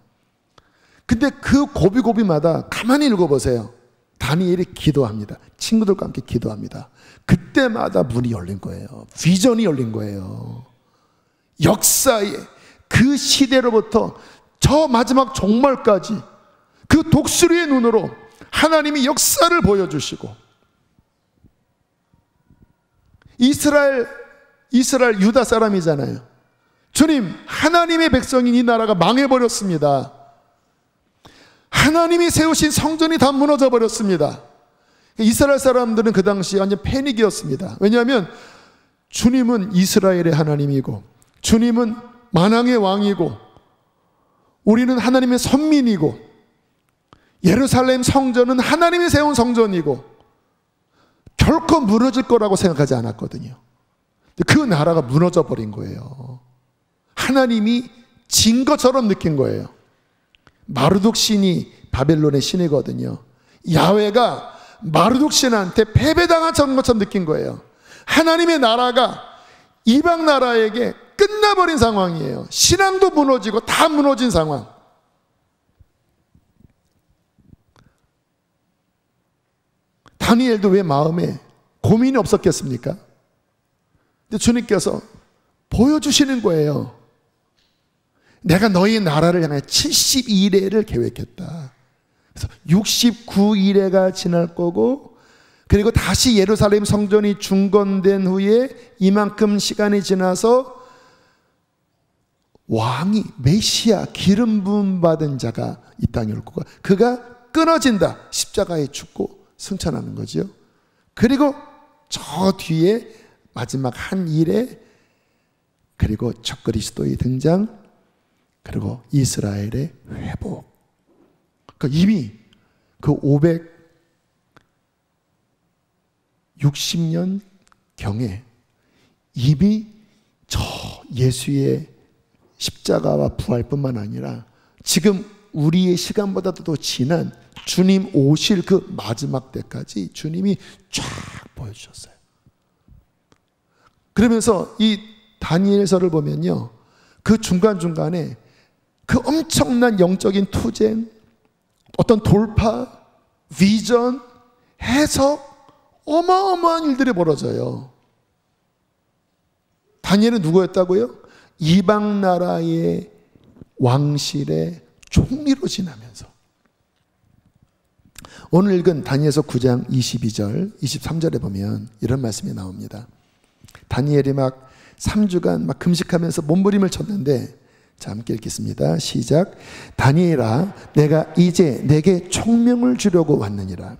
근데 그 고비고비마다 가만히 읽어보세요. 다니엘이 기도합니다. 친구들과 함께 기도합니다. 그때마다 문이 열린 거예요. 비전이 열린 거예요. 역사의 그 시대로부터 저 마지막 종말까지 그 독수리의 눈으로 하나님이 역사를 보여주시고, 이스라엘 유다 사람이잖아요. 주님, 하나님의 백성인 이 나라가 망해버렸습니다. 하나님이 세우신 성전이 다 무너져 버렸습니다. 이스라엘 사람들은 그 당시 완전 패닉이었습니다. 왜냐하면 주님은 이스라엘의 하나님이고 주님은 만왕의 왕이고 우리는 하나님의 선민이고 예루살렘 성전은 하나님이 세운 성전이고 결코 무너질 거라고 생각하지 않았거든요. 그 나라가 무너져 버린 거예요. 하나님이 진 것처럼 느낀 거예요. 마르둑 신이 바벨론의 신이거든요. 야훼가 마르둑 신한테 패배당한 것처럼 느낀 거예요. 하나님의 나라가 이방 나라에게 끝나버린 상황이에요. 신앙도 무너지고 다 무너진 상황. 다니엘도 왜 마음에 고민이 없었겠습니까? 근데 주님께서 보여주시는 거예요. 내가 너희 나라를 향해 72일을 계획했다. 그래서 69일에가 지날 거고, 그리고 다시 예루살렘 성전이 중건된 후에 이만큼 시간이 지나서 왕이 메시아 기름 부음 받은 자가 이 땅에 올 거고, 그가 끊어진다. 십자가에 죽고 승천하는 거죠. 그리고 저 뒤에 마지막 한 일에 그리고 적그리스도의 등장, 그리고 이스라엘의 회복. 그러니까 이미 그 560년 경에 이미 저 예수의 십자가와 부활뿐만 아니라 지금 우리의 시간보다도 더 지난 주님 오실 그 마지막 때까지 주님이 쫙 보여주셨어요. 그러면서 이 다니엘서를 보면요, 그 중간중간에 그 엄청난 영적인 투쟁, 어떤 돌파, 비전, 해석, 어마어마한 일들이 벌어져요. 다니엘은 누구였다고요? 이방 나라의 왕실의 총리로 지나면서. 오늘 읽은 다니엘서 9장 22절, 23절에 보면 이런 말씀이 나옵니다. 다니엘이 막 3주간 막 금식하면서 몸부림을 쳤는데, 자, 함께 읽겠습니다. 시작. 다니엘아, 내가 이제 내게 총명을 주려고 왔느니라.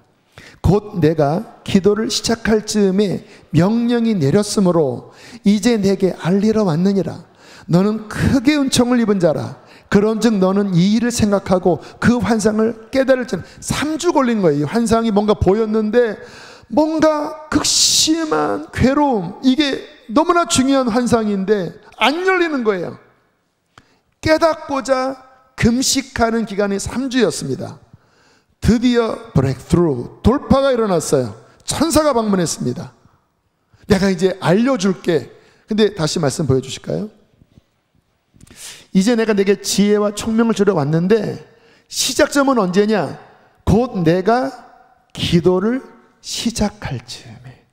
곧 내가 기도를 시작할 즈음에 명령이 내렸으므로 이제 내게 알리러 왔느니라. 너는 크게 은총을 입은 자라. 그런즉 너는 이 일을 생각하고 그 환상을 깨달을지는. 3주 걸린 거예요. 이 환상이 뭔가 보였는데 뭔가 극심한 괴로움, 이게 너무나 중요한 환상인데 안 열리는 거예요. 깨닫고자 금식하는 기간이 3주였습니다. 드디어 브레이크스루, 돌파가 일어났어요. 천사가 방문했습니다. 내가 이제 알려줄게. 근데 다시 말씀 보여주실까요? 이제 내가 내게 지혜와 총명을 주려 왔는데 시작점은 언제냐? 곧 내가 기도를 시작할 즈음에.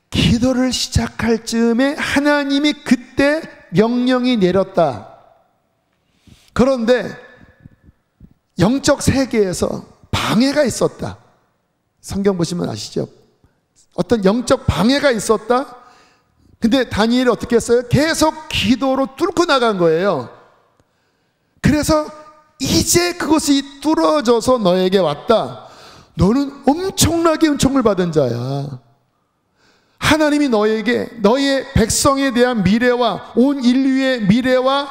기도를 시작할 즈음에 하나님이 그때 명령이 내렸다. 그런데 영적 세계에서 방해가 있었다. 성경 보시면 아시죠? 어떤 영적 방해가 있었다. 근데 다니엘이 어떻게 했어요? 계속 기도로 뚫고 나간 거예요. 그래서 이제 그것이 뚫어져서 너에게 왔다. 너는 엄청나게 은총을 받은 자야. 하나님이 너에게 너의 백성에 대한 미래와 온 인류의 미래와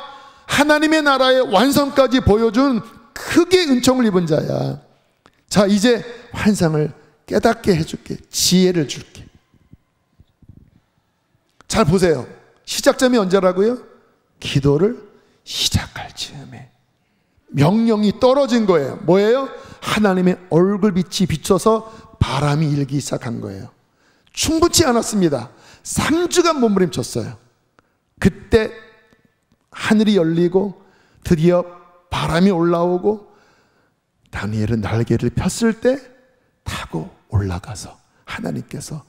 하나님의 나라의 완성까지 보여준 크게 은총을 입은 자야. 자, 이제 환상을 깨닫게 해줄게. 지혜를 줄게. 잘 보세요. 시작점이 언제라고요? 기도를 시작할 즈음에 명령이 떨어진 거예요. 뭐예요? 하나님의 얼굴빛이 비춰서 바람이 일기 시작한 거예요. 충분치 않았습니다. 3주간 몸부림쳤어요. 그때 하늘이 열리고 드디어 바람이 올라오고 다니엘은 날개를 폈을 때 타고 올라가서 하나님께서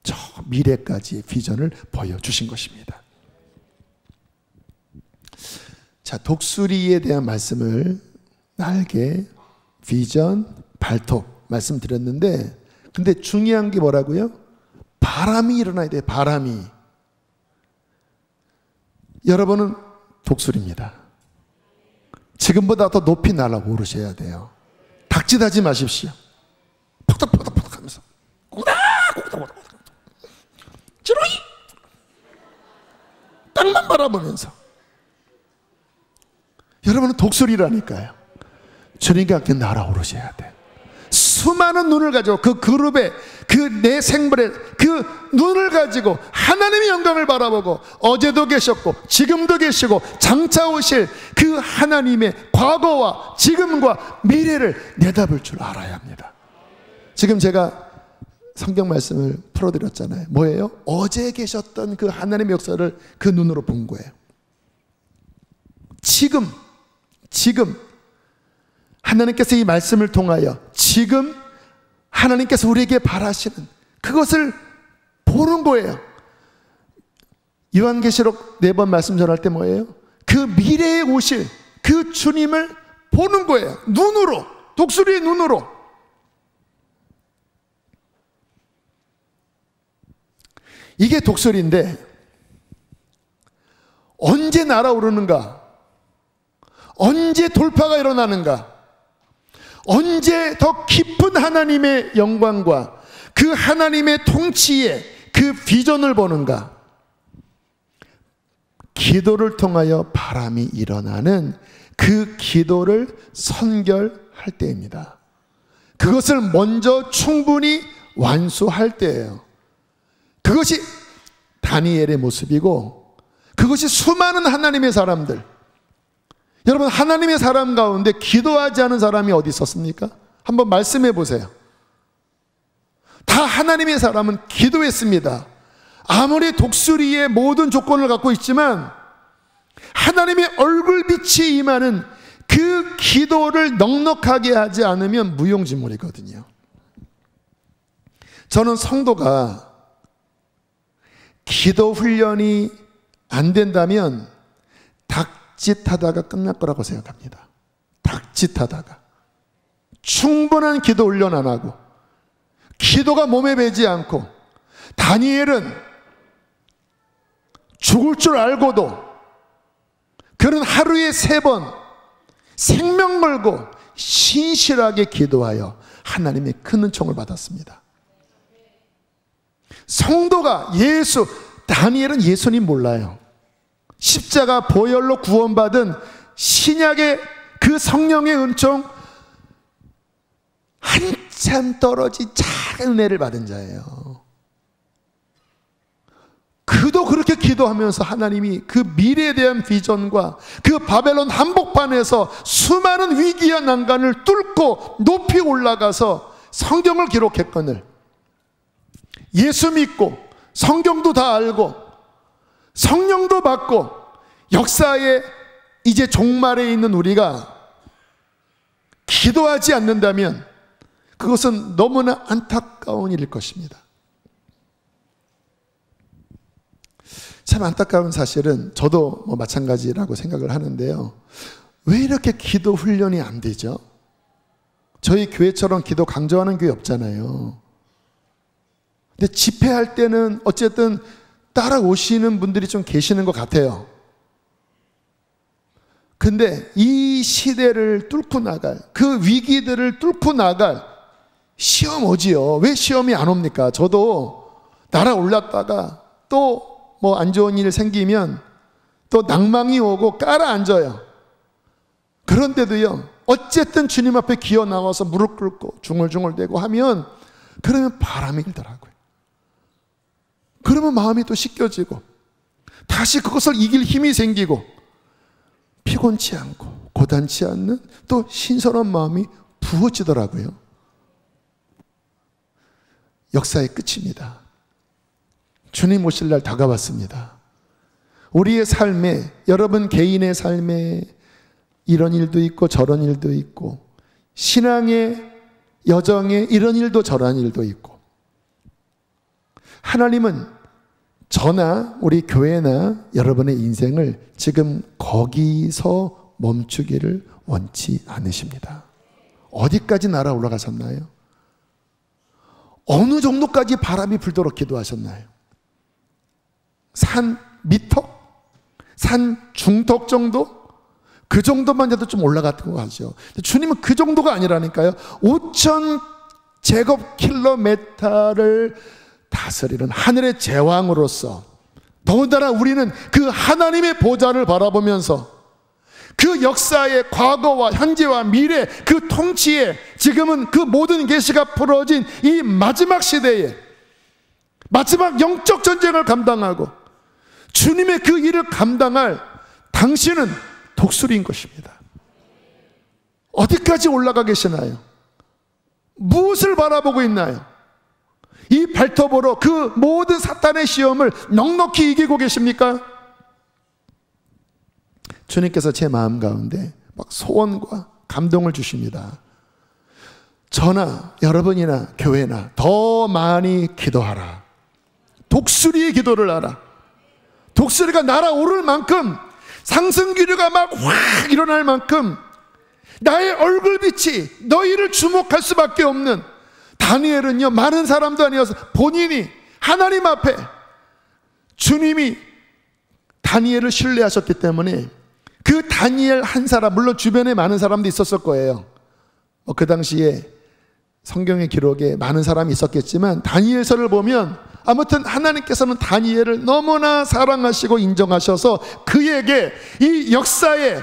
저 미래까지의 비전을 보여주신 것입니다. 자, 독수리에 대한 말씀을 날개, 비전, 발톱 말씀드렸는데, 근데 중요한 게 뭐라고요? 바람이 일어나야 돼요. 바람이. 여러분은 독수리입니다. 지금보다 더 높이 날아오르셔야 돼요. 닥짓하지 마십시오. 퍽덕퍽덕퍽덕 하면서 꼬닥꼬닥꼬닥 지렁이 땅만 바라보면서. 여러분은 독수리라니까요. 주님과 함께 날아오르셔야 돼요. 수많은 눈을 가지고 그 그룹에 그 내 생물의 그 눈을 가지고 하나님의 영광을 바라보고 어제도 계셨고 지금도 계시고 장차 오실 그 하나님의 과거와 지금과 미래를 내다볼 줄 알아야 합니다. 지금 제가 성경 말씀을 풀어드렸잖아요. 뭐예요? 어제 계셨던 그 하나님의 역사를 그 눈으로 본 거예요. 지금 하나님께서 이 말씀을 통하여 지금 하나님께서 우리에게 바라시는 그것을 보는 거예요. 요한계시록 4번 말씀 전할 때 뭐예요? 그 미래에 오실 그 주님을 보는 거예요. 눈으로, 독수리의 눈으로. 이게 독수리인데 언제 날아오르는가? 언제 돌파가 일어나는가? 언제 더 깊은 하나님의 영광과 그 하나님의 통치의 그 비전을 보는가? 기도를 통하여 바람이 일어나는 그 기도를 선결할 때입니다. 그것을 먼저 충분히 완수할 때예요. 그것이 다니엘의 모습이고 그것이 수많은 하나님의 사람들. 여러분, 하나님의 사람 가운데 기도하지 않은 사람이 어디 있었습니까? 한번 말씀해 보세요. 다 하나님의 사람은 기도했습니다. 아무리 독수리의 모든 조건을 갖고 있지만 하나님의 얼굴빛이 임하는 그 그 기도를 넉넉하게 하지 않으면 무용지물이거든요. 저는 성도가 기도 훈련이 안 된다면 닭짓하다가 끝날 거라고 생각합니다. 닭짓하다가 충분한 기도 훈련 안 하고 기도가 몸에 배지 않고, 다니엘은 죽을 줄 알고도 그는 하루에 3번 생명 걸고 신실하게 기도하여 하나님의 큰 은총을 받았습니다. 성도가 다니엘은 예수님 몰라요. 십자가 보혈로 구원받은 신약의 그 성령의 은총, 한참 떨어진 작은 은혜를 받은 자예요. 그도 그렇게 기도하면서 하나님이 그 미래에 대한 비전과 그 바벨론 한복판에서 수많은 위기와 난간을 뚫고 높이 올라가서 성경을 기록했거늘, 예수 믿고 성경도 다 알고 성령도 받고 역사에 이제 종말에 있는 우리가 기도하지 않는다면 그것은 너무나 안타까운 일일 것입니다. 참 안타까운 사실은 저도 마찬가지라고 생각을 하는데요. 왜 이렇게 기도 훈련이 안 되죠? 저희 교회처럼 기도 강조하는 교회 없잖아요. 근데 집회할 때는 어쨌든 따라오시는 분들이 좀 계시는 것 같아요. 근데 이 시대를 뚫고 나갈, 그 위기들을 뚫고 나갈 시험 오지요. 왜 시험이 안 옵니까? 저도 날아올랐다가 또 안 좋은 일 생기면 또 낭망이 오고 깔아앉아요. 그런데도요, 어쨌든 주님 앞에 기어 나와서 무릎 꿇고 중얼중얼대고 하면, 그러면 바람이 일더라고요. 그러면 마음이 또 씻겨지고 다시 그것을 이길 힘이 생기고 피곤치 않고 고단치 않는 또 신선한 마음이 부어지더라고요. 역사의 끝입니다. 주님 오실 날 다가왔습니다. 우리의 삶에, 여러분 개인의 삶에 이런 일도 있고 저런 일도 있고, 신앙의 여정에 이런 일도 저런 일도 있고, 하나님은 저나 우리 교회나 여러분의 인생을 지금 거기서 멈추기를 원치 않으십니다. 어디까지 날아 올라가셨나요? 어느 정도까지 바람이 불도록 기도하셨나요? 산 밑턱? 산 중턱 정도? 그 정도만 해도 좀 올라갔던 것 같죠. 주님은 그 정도가 아니라니까요. 5,000 제곱킬로미터를 다스리는 하늘의 제왕으로서, 더군다나 우리는 그 하나님의 보좌를 바라보면서 그 역사의 과거와 현재와 미래, 그 통치에 지금은 그 모든 계시가 풀어진 이 마지막 시대에 마지막 영적 전쟁을 감당하고 주님의 그 일을 감당할 당신은 독수리인 것입니다. 어디까지 올라가 계시나요? 무엇을 바라보고 있나요? 이 발톱으로 그 모든 사탄의 시험을 넉넉히 이기고 계십니까? 주님께서 제 마음 가운데 막 소원과 감동을 주십니다. 저나 여러분이나 교회나 더 많이 기도하라. 독수리의 기도를 하라. 독수리가 날아오를 만큼, 상승기류가 막 확 일어날 만큼 나의 얼굴빛이 너희를 주목할 수밖에 없는, 다니엘은요, 많은 사람도 아니어서 본인이 하나님 앞에, 주님이 다니엘을 신뢰하셨기 때문에 그 다니엘 한 사람, 물론 주변에 많은 사람도 있었을 거예요. 그 당시에 성경의 기록에 많은 사람이 있었겠지만 다니엘서를 보면 아무튼 하나님께서는 다니엘을 너무나 사랑하시고 인정하셔서 그에게 이 역사에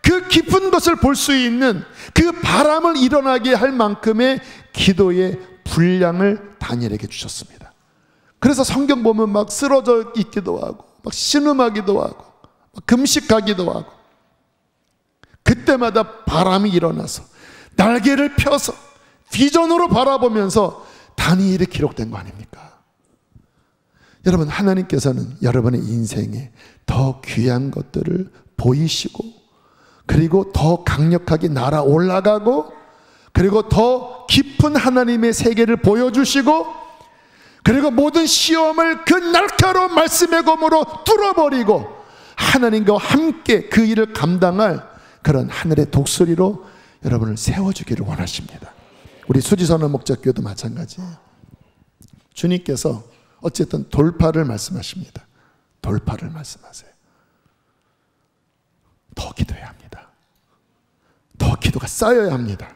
그 깊은 것을 볼 수 있는 그 바람을 일어나게 할 만큼의 기도의 분량을 다니엘에게 주셨습니다. 그래서 성경 보면 막 쓰러져 있기도 하고 막 신음하기도 하고 막 금식하기도 하고, 그때마다 바람이 일어나서 날개를 펴서 비전으로 바라보면서 다니엘이 기록된 거 아닙니까? 여러분, 하나님께서는 여러분의 인생에 더 귀한 것들을 보이시고 그리고 더 강력하게 날아 올라가고, 그리고 더 깊은 하나님의 세계를 보여주시고, 그리고 모든 시험을 그 날카로운 말씀의 검으로 뚫어버리고 하나님과 함께 그 일을 감당할 그런 하늘의 독수리로 여러분을 세워주기를 원하십니다. 우리 수지선언 목적교도 마찬가지예요. 주님께서 어쨌든 돌파를 말씀하십니다. 돌파를 말씀하세요. 더 기도해야 합니다. 더 기도가 쌓여야 합니다.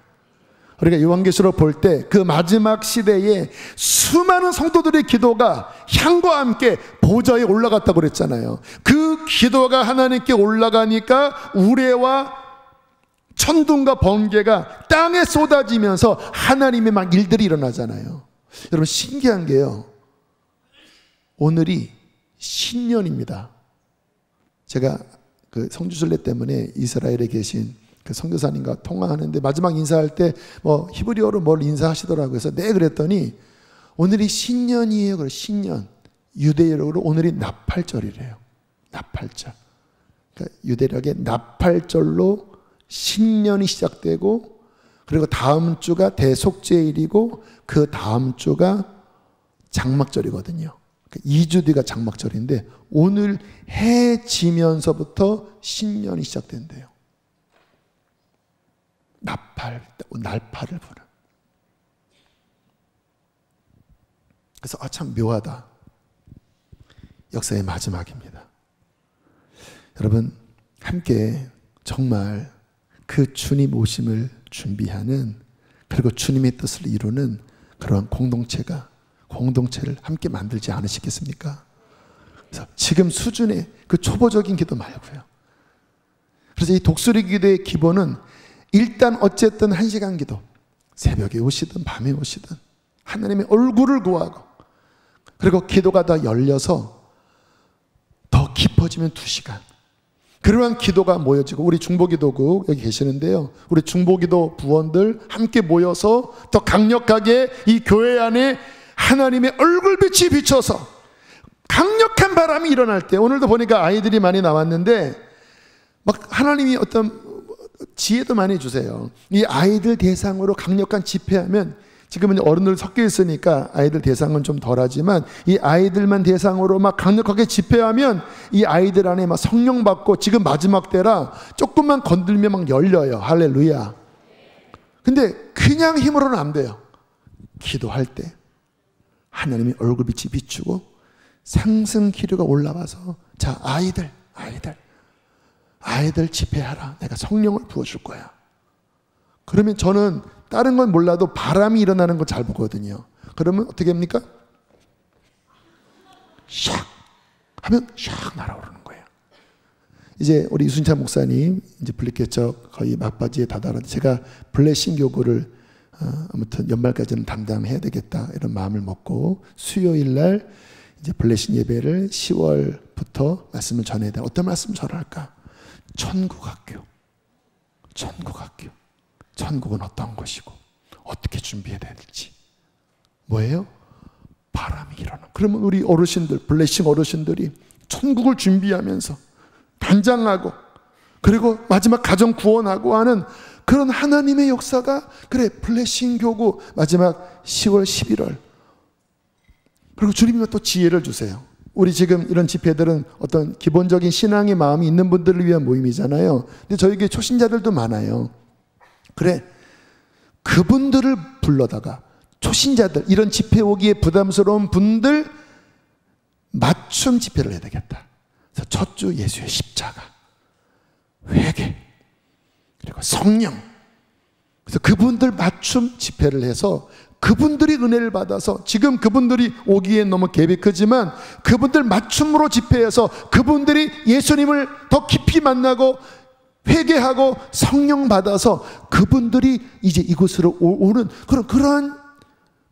우리가 요한계시록 볼 때 그 마지막 시대에 수많은 성도들의 기도가 향과 함께 보좌에 올라갔다고 그랬잖아요. 그 기도가 하나님께 올라가니까 우레와 천둥과 번개가 땅에 쏟아지면서 하나님의 막 일들이 일어나잖아요. 여러분 신기한 게요, 오늘이 신년입니다. 제가 그 성주순례 때문에 이스라엘에 계신 그 선교사님과 통화하는데 마지막 인사할 때 뭐 히브리어로 뭘 인사하시더라고요. 그래서 네 그랬더니 오늘이 신년이에요. 그래 신년. 유대력으로 오늘이 나팔절이래요. 나팔절. 그러니까 유대력의 나팔절로 신년이 시작되고, 그리고 다음 주가 대속죄일이고 그 다음 주가 장막절이거든요. 2주 뒤가 장막절인데 오늘 해 지면서부터 신년이 시작된대요. 날파를 부는. 그래서 참 묘하다. 역사의 마지막입니다. 여러분 함께 정말 그 주님 오심을 준비하는, 그리고 주님의 뜻을 이루는 그러한 공동체를 함께 만들지 않으시겠습니까? 그래서 지금 수준의 그 초보적인 기도 말고요. 그래서 이 독수리 기도의 기본은 일단 어쨌든 1시간 기도, 새벽에 오시든 밤에 오시든 하나님의 얼굴을 구하고, 그리고 기도가 더 열려서 더 깊어지면 2시간, 그러한 기도가 모여지고, 우리 중보기도국 여기 계시는데요, 우리 중보기도 부원들 함께 모여서 더 강력하게 이 교회 안에 하나님의 얼굴빛이 비쳐서 강력한 바람이 일어날 때, 오늘도 보니까 아이들이 많이 나왔는데 막 하나님이 어떤 지혜도 많이 주세요. 이 아이들 대상으로 강력한 집회하면, 지금은 어른들 섞여 있으니까 아이들 대상은 좀 덜하지만 이 아이들만 대상으로 막 강력하게 집회하면 이 아이들 안에 막 성령 받고, 지금 마지막 때라 조금만 건들면 막 열려요. 할렐루야. 근데 그냥 힘으로는 안 돼요. 기도할 때 하나님의 얼굴빛이 비추고 상승 기류가 올라와서, 자 아이들 집회하라. 내가 성령을 부어줄 거야. 그러면 저는 다른 건 몰라도 바람이 일어나는 거 잘 보거든요. 그러면 어떻게 합니까? 샥 하면 샥 날아오르는 거예요. 이제 우리 유순찬 목사님 이제 불리겠죠. 거의 막바지에 다다랐는데 제가 블레싱 교구를 아무튼 연말까지는 담당해야 되겠다 이런 마음을 먹고, 수요일 날 이제 블레싱 예배를 10월부터 말씀을 전해야 돼. 어떤 말씀을 전할까? 천국학교. 천국은 어떤 것이고 어떻게 준비해야 될지. 뭐예요? 바람이 일어나. 그러면 우리 어르신들, 블레싱 어르신들이 천국을 준비하면서 단장하고, 그리고 마지막 가정 구원하고 하는 그런 하나님의 역사가, 그래 블레싱 교구 마지막 10월 11월. 그리고 주님이 또 지혜를 주세요. 우리 지금 이런 집회들은 어떤 기본적인 신앙의 마음이 있는 분들을 위한 모임이잖아요. 근데 저에게 초신자들도 많아요. 그래 그분들을 불러다가 초신자들, 이런 집회 오기에 부담스러운 분들 맞춤 집회를 해야 되겠다. 그래서 첫 주 예수의 십자가, 회개, 그리고 성령. 그래서 그분들 맞춤 집회를 해서 그분들이 은혜를 받아서, 지금 그분들이 오기엔 너무 갭이 크지만 그분들 맞춤으로 집회해서 그분들이 예수님을 더 깊이 만나고 회개하고 성령 받아서 그분들이 이제 이곳으로 오는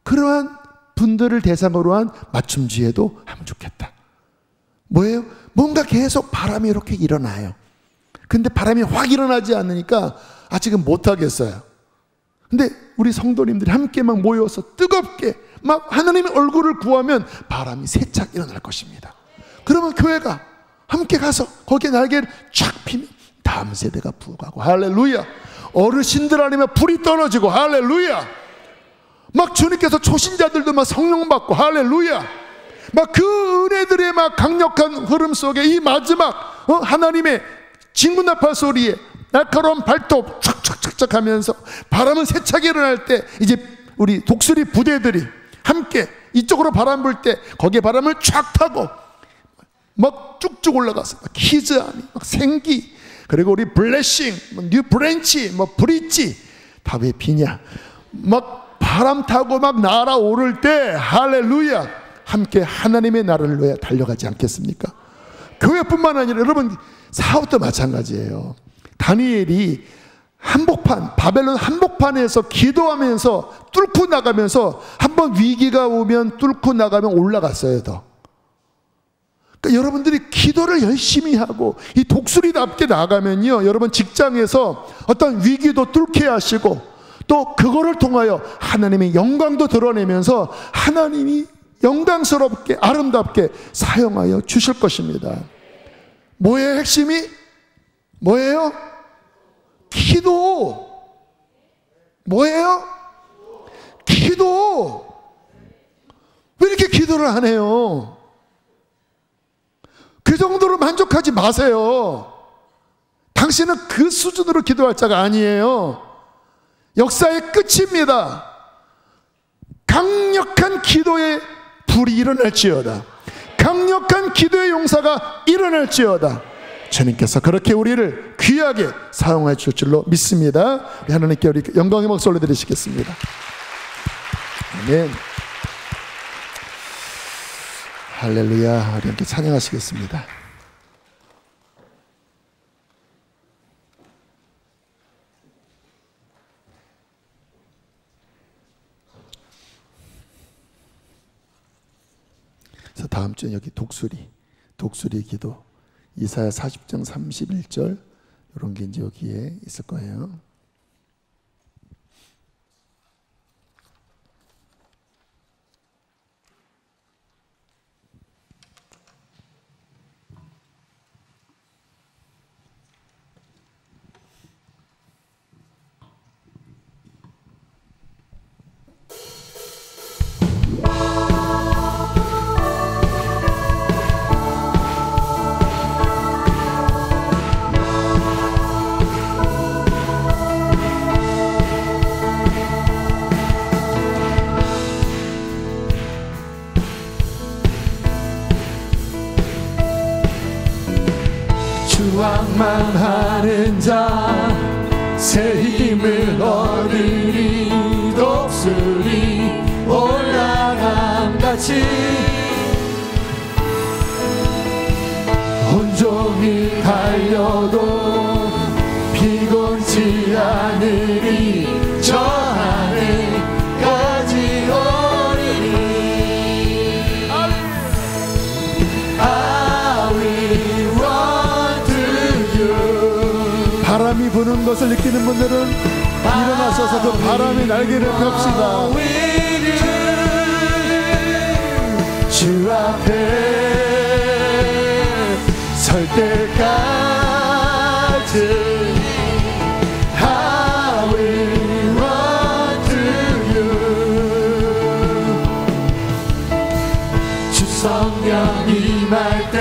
그러한 분들을 대상으로 한 맞춤 지혜도 하면 좋겠다. 뭐예요? 뭔가 계속 바람이 이렇게 일어나요. 근데 바람이 확 일어나지 않으니까 아직은 못하겠어요. 근데 우리 성도님들이 함께 막 모여서 뜨겁게 막 하나님의 얼굴을 구하면 바람이 세차게 일어날 것입니다. 그러면 교회가 함께 가서 거기에 날개를 쫙 피면 다음 세대가 부어가고, 할렐루야. 어르신들 안에면 불이 떨어지고, 할렐루야. 막 주님께서 초신자들도 막 성령 받고, 할렐루야. 막 그 은혜들의 막 강력한 흐름 속에 이 마지막 하나님의 진군나팔 소리에 날카로운 발톱 촥촥촥촥 하면서 바람은 세차게 일어날 때, 이제 우리 독수리 부대들이 함께 이쪽으로 바람 불 때 거기에 바람을 촥 타고 막 쭉쭉 올라가서 키즈아미, 막 생기, 그리고 우리 블레싱, 뉴 브랜치, 뭐 브릿지 다 왜 비냐, 막 바람 타고 막 날아오를 때, 할렐루야, 함께 하나님의 나라를 위해 달려가지 않겠습니까? 교회뿐만 아니라 여러분 사업도 마찬가지예요. 다니엘이 한복판, 바벨론 한복판에서 기도하면서 뚫고 나가면서 한번 위기가 오면 뚫고 나가면 올라갔어요. 더. 그러니까 여러분들이 기도를 열심히 하고 이 독수리답게 나가면요, 여러분 직장에서 어떤 위기도 뚫게 하시고 또 그거를 통하여 하나님의 영광도 드러내면서 하나님이 영광스럽게 아름답게 사용하여 주실 것입니다. 뭐예요? 핵심이? 뭐예요? 기도. 뭐예요? 기도. 왜 이렇게 기도를 안 해요? 그 정도로 만족하지 마세요. 당신은 그 수준으로 기도할 자가 아니에요. 역사의 끝입니다. 강력한 기도의 불이 일어날지어다. 강력한 기도의 용사가 일어날지어다. 주님께서 그렇게 우리를 귀하게 사용해 주실 줄로 믿습니다. 하나님께 우리 영광의 목소리 올려드리시겠습니다. 아멘. 할렐루야. 우리 함께 찬양하시겠습니다. 다음 주에 여기 독수리 기도, 이사야 40장 31절 이런 게 이제 여기에 있을 거예요. 주왕만하는 자 새 힘을 얻으리. 독수리 올라감같이 온종일 달려도 피곤치 않으리. 저 하늘까지 오리리. 바람이 부는 것을 느끼는 분들은 일어나셔서 그 바람의 날개를 펴읍시다. 주 앞에 설 때까지 I will run to you. 주 성령 임할 때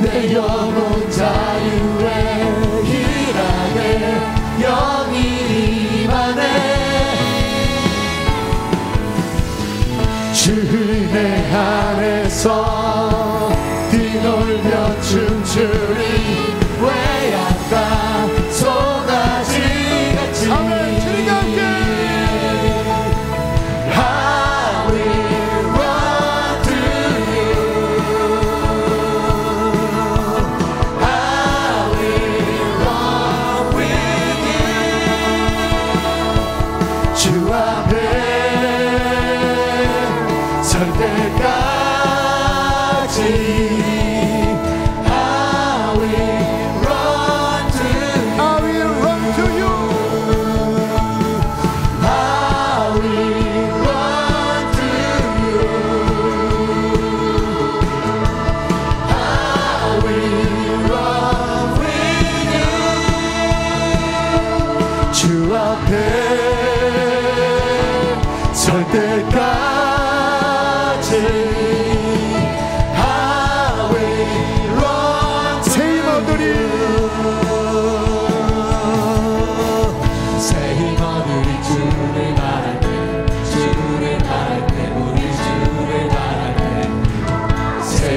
내 영혼 자유에 영이 임하네. 주 은혜 안에서 뛰놀며 춤추리. 외양간 송아지같이. 아멘. 주님과 함께 I will run to you. I will run with you. 주 앞에 설 때까지 I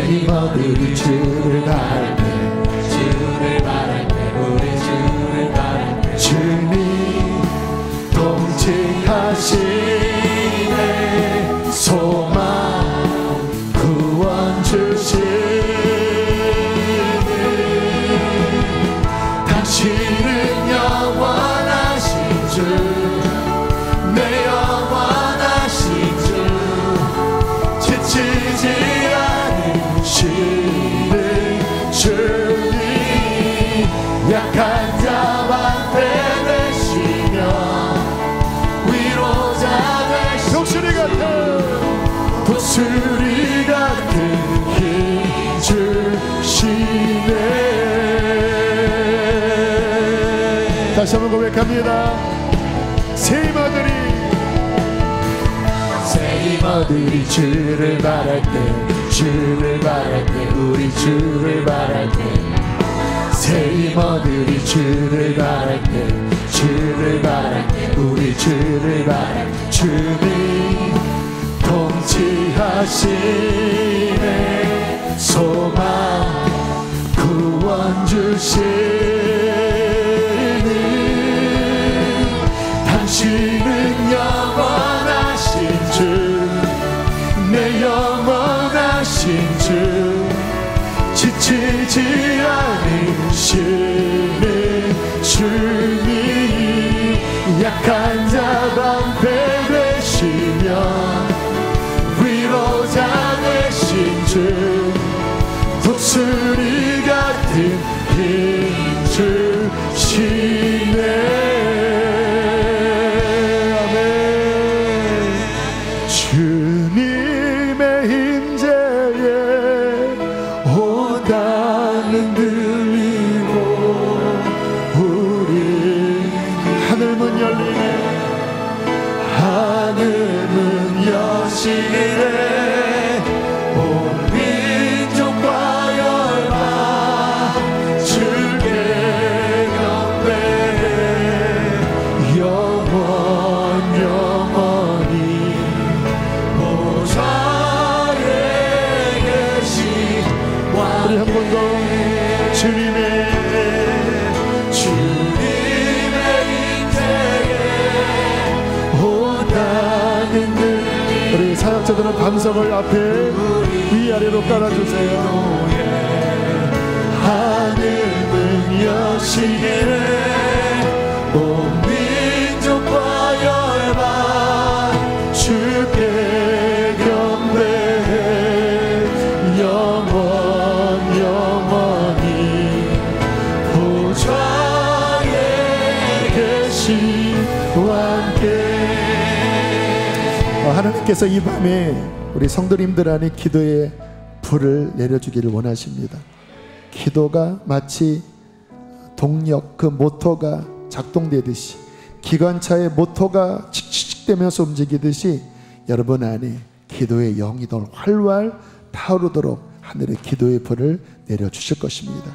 힘어들이 주를 바랄 때, 주를 바랄 때, 우리 주를 바랄 때, 주님 통치하시네. 소망 구원 주시네. 당신은 영원하신 주, 내 영원하신 주, 지치지 않으시는 주님, 약한 자 방패 되시며 위로자 되시며 독수리 같은 힘 주시네. 다시 한번 고백합니다. 새 힘아들이 주를 바랄 때, 주를 바랄 때, 우리 주를 바랄 때, 새 힘아들이 주를 바랄 때, 주를 바랄 때, 우리 주를 바랄 때, 주님 통치하시네. 소망 구원 주시는 당신은 영원하신 주, 내 영원하신 주, 지치지 않으시는 주님, 약한 자 방패 되시며 위로자 되신 주, 독수리 같은 힘 주시네. 아멘. 주님의 임재에 온 땅은 들리고 우리 하늘문 열리네, 하늘문 여시네. 온 민족과 열방 주께 경배해. 영원히 보좌에 계신 왕. 우리 한 번 더 주님의 임재에 온 땅은 들리네. 우리 사역자들은 반석을 앞에 위아래로 깔아주세요. 하늘은 여시기를 온 민족과 열방 주께 경배해. 영원히 보좌에 계신 왕께. 하나님께서 이 밤에 우리 성도님들 안에 기도의 불을 내려주기를 원하십니다. 기도가 마치 동력, 그 모터가 작동되듯이, 기관차의 모터가 칙칙대면서 움직이듯이 여러분 안에 기도의 영이 더 활활 타오르도록 하늘의 기도의 불을 내려주실 것입니다.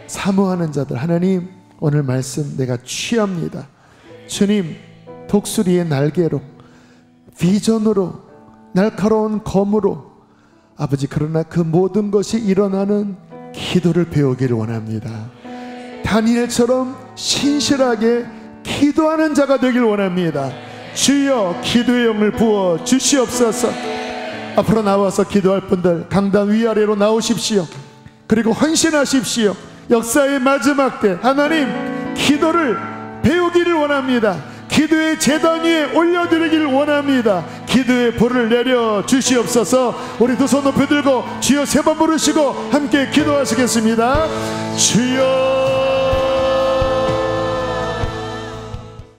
사모하는 자들, 하나님 오늘 말씀 내가 취합니다. 주님, 독수리의 날개로, 비전으로, 날카로운 검으로, 아버지, 그러나 그 모든 것이 일어나는 기도를 배우기를 원합니다. 다니엘처럼 신실하게 기도하는 자가 되길 원합니다. 주여, 기도의 영을 부어 주시옵소서. 앞으로 나와서 기도할 분들 강단 위아래로 나오십시오. 그리고 헌신하십시오. 역사의 마지막 때 하나님 기도를 배우기를 원합니다. 기도의 제단 위에 올려드리기를 원합니다. 기도의 불을 내려 주시옵소서. 우리 두 손 높이 들고 주여 세 번 부르시고 함께 기도하시겠습니다. 주여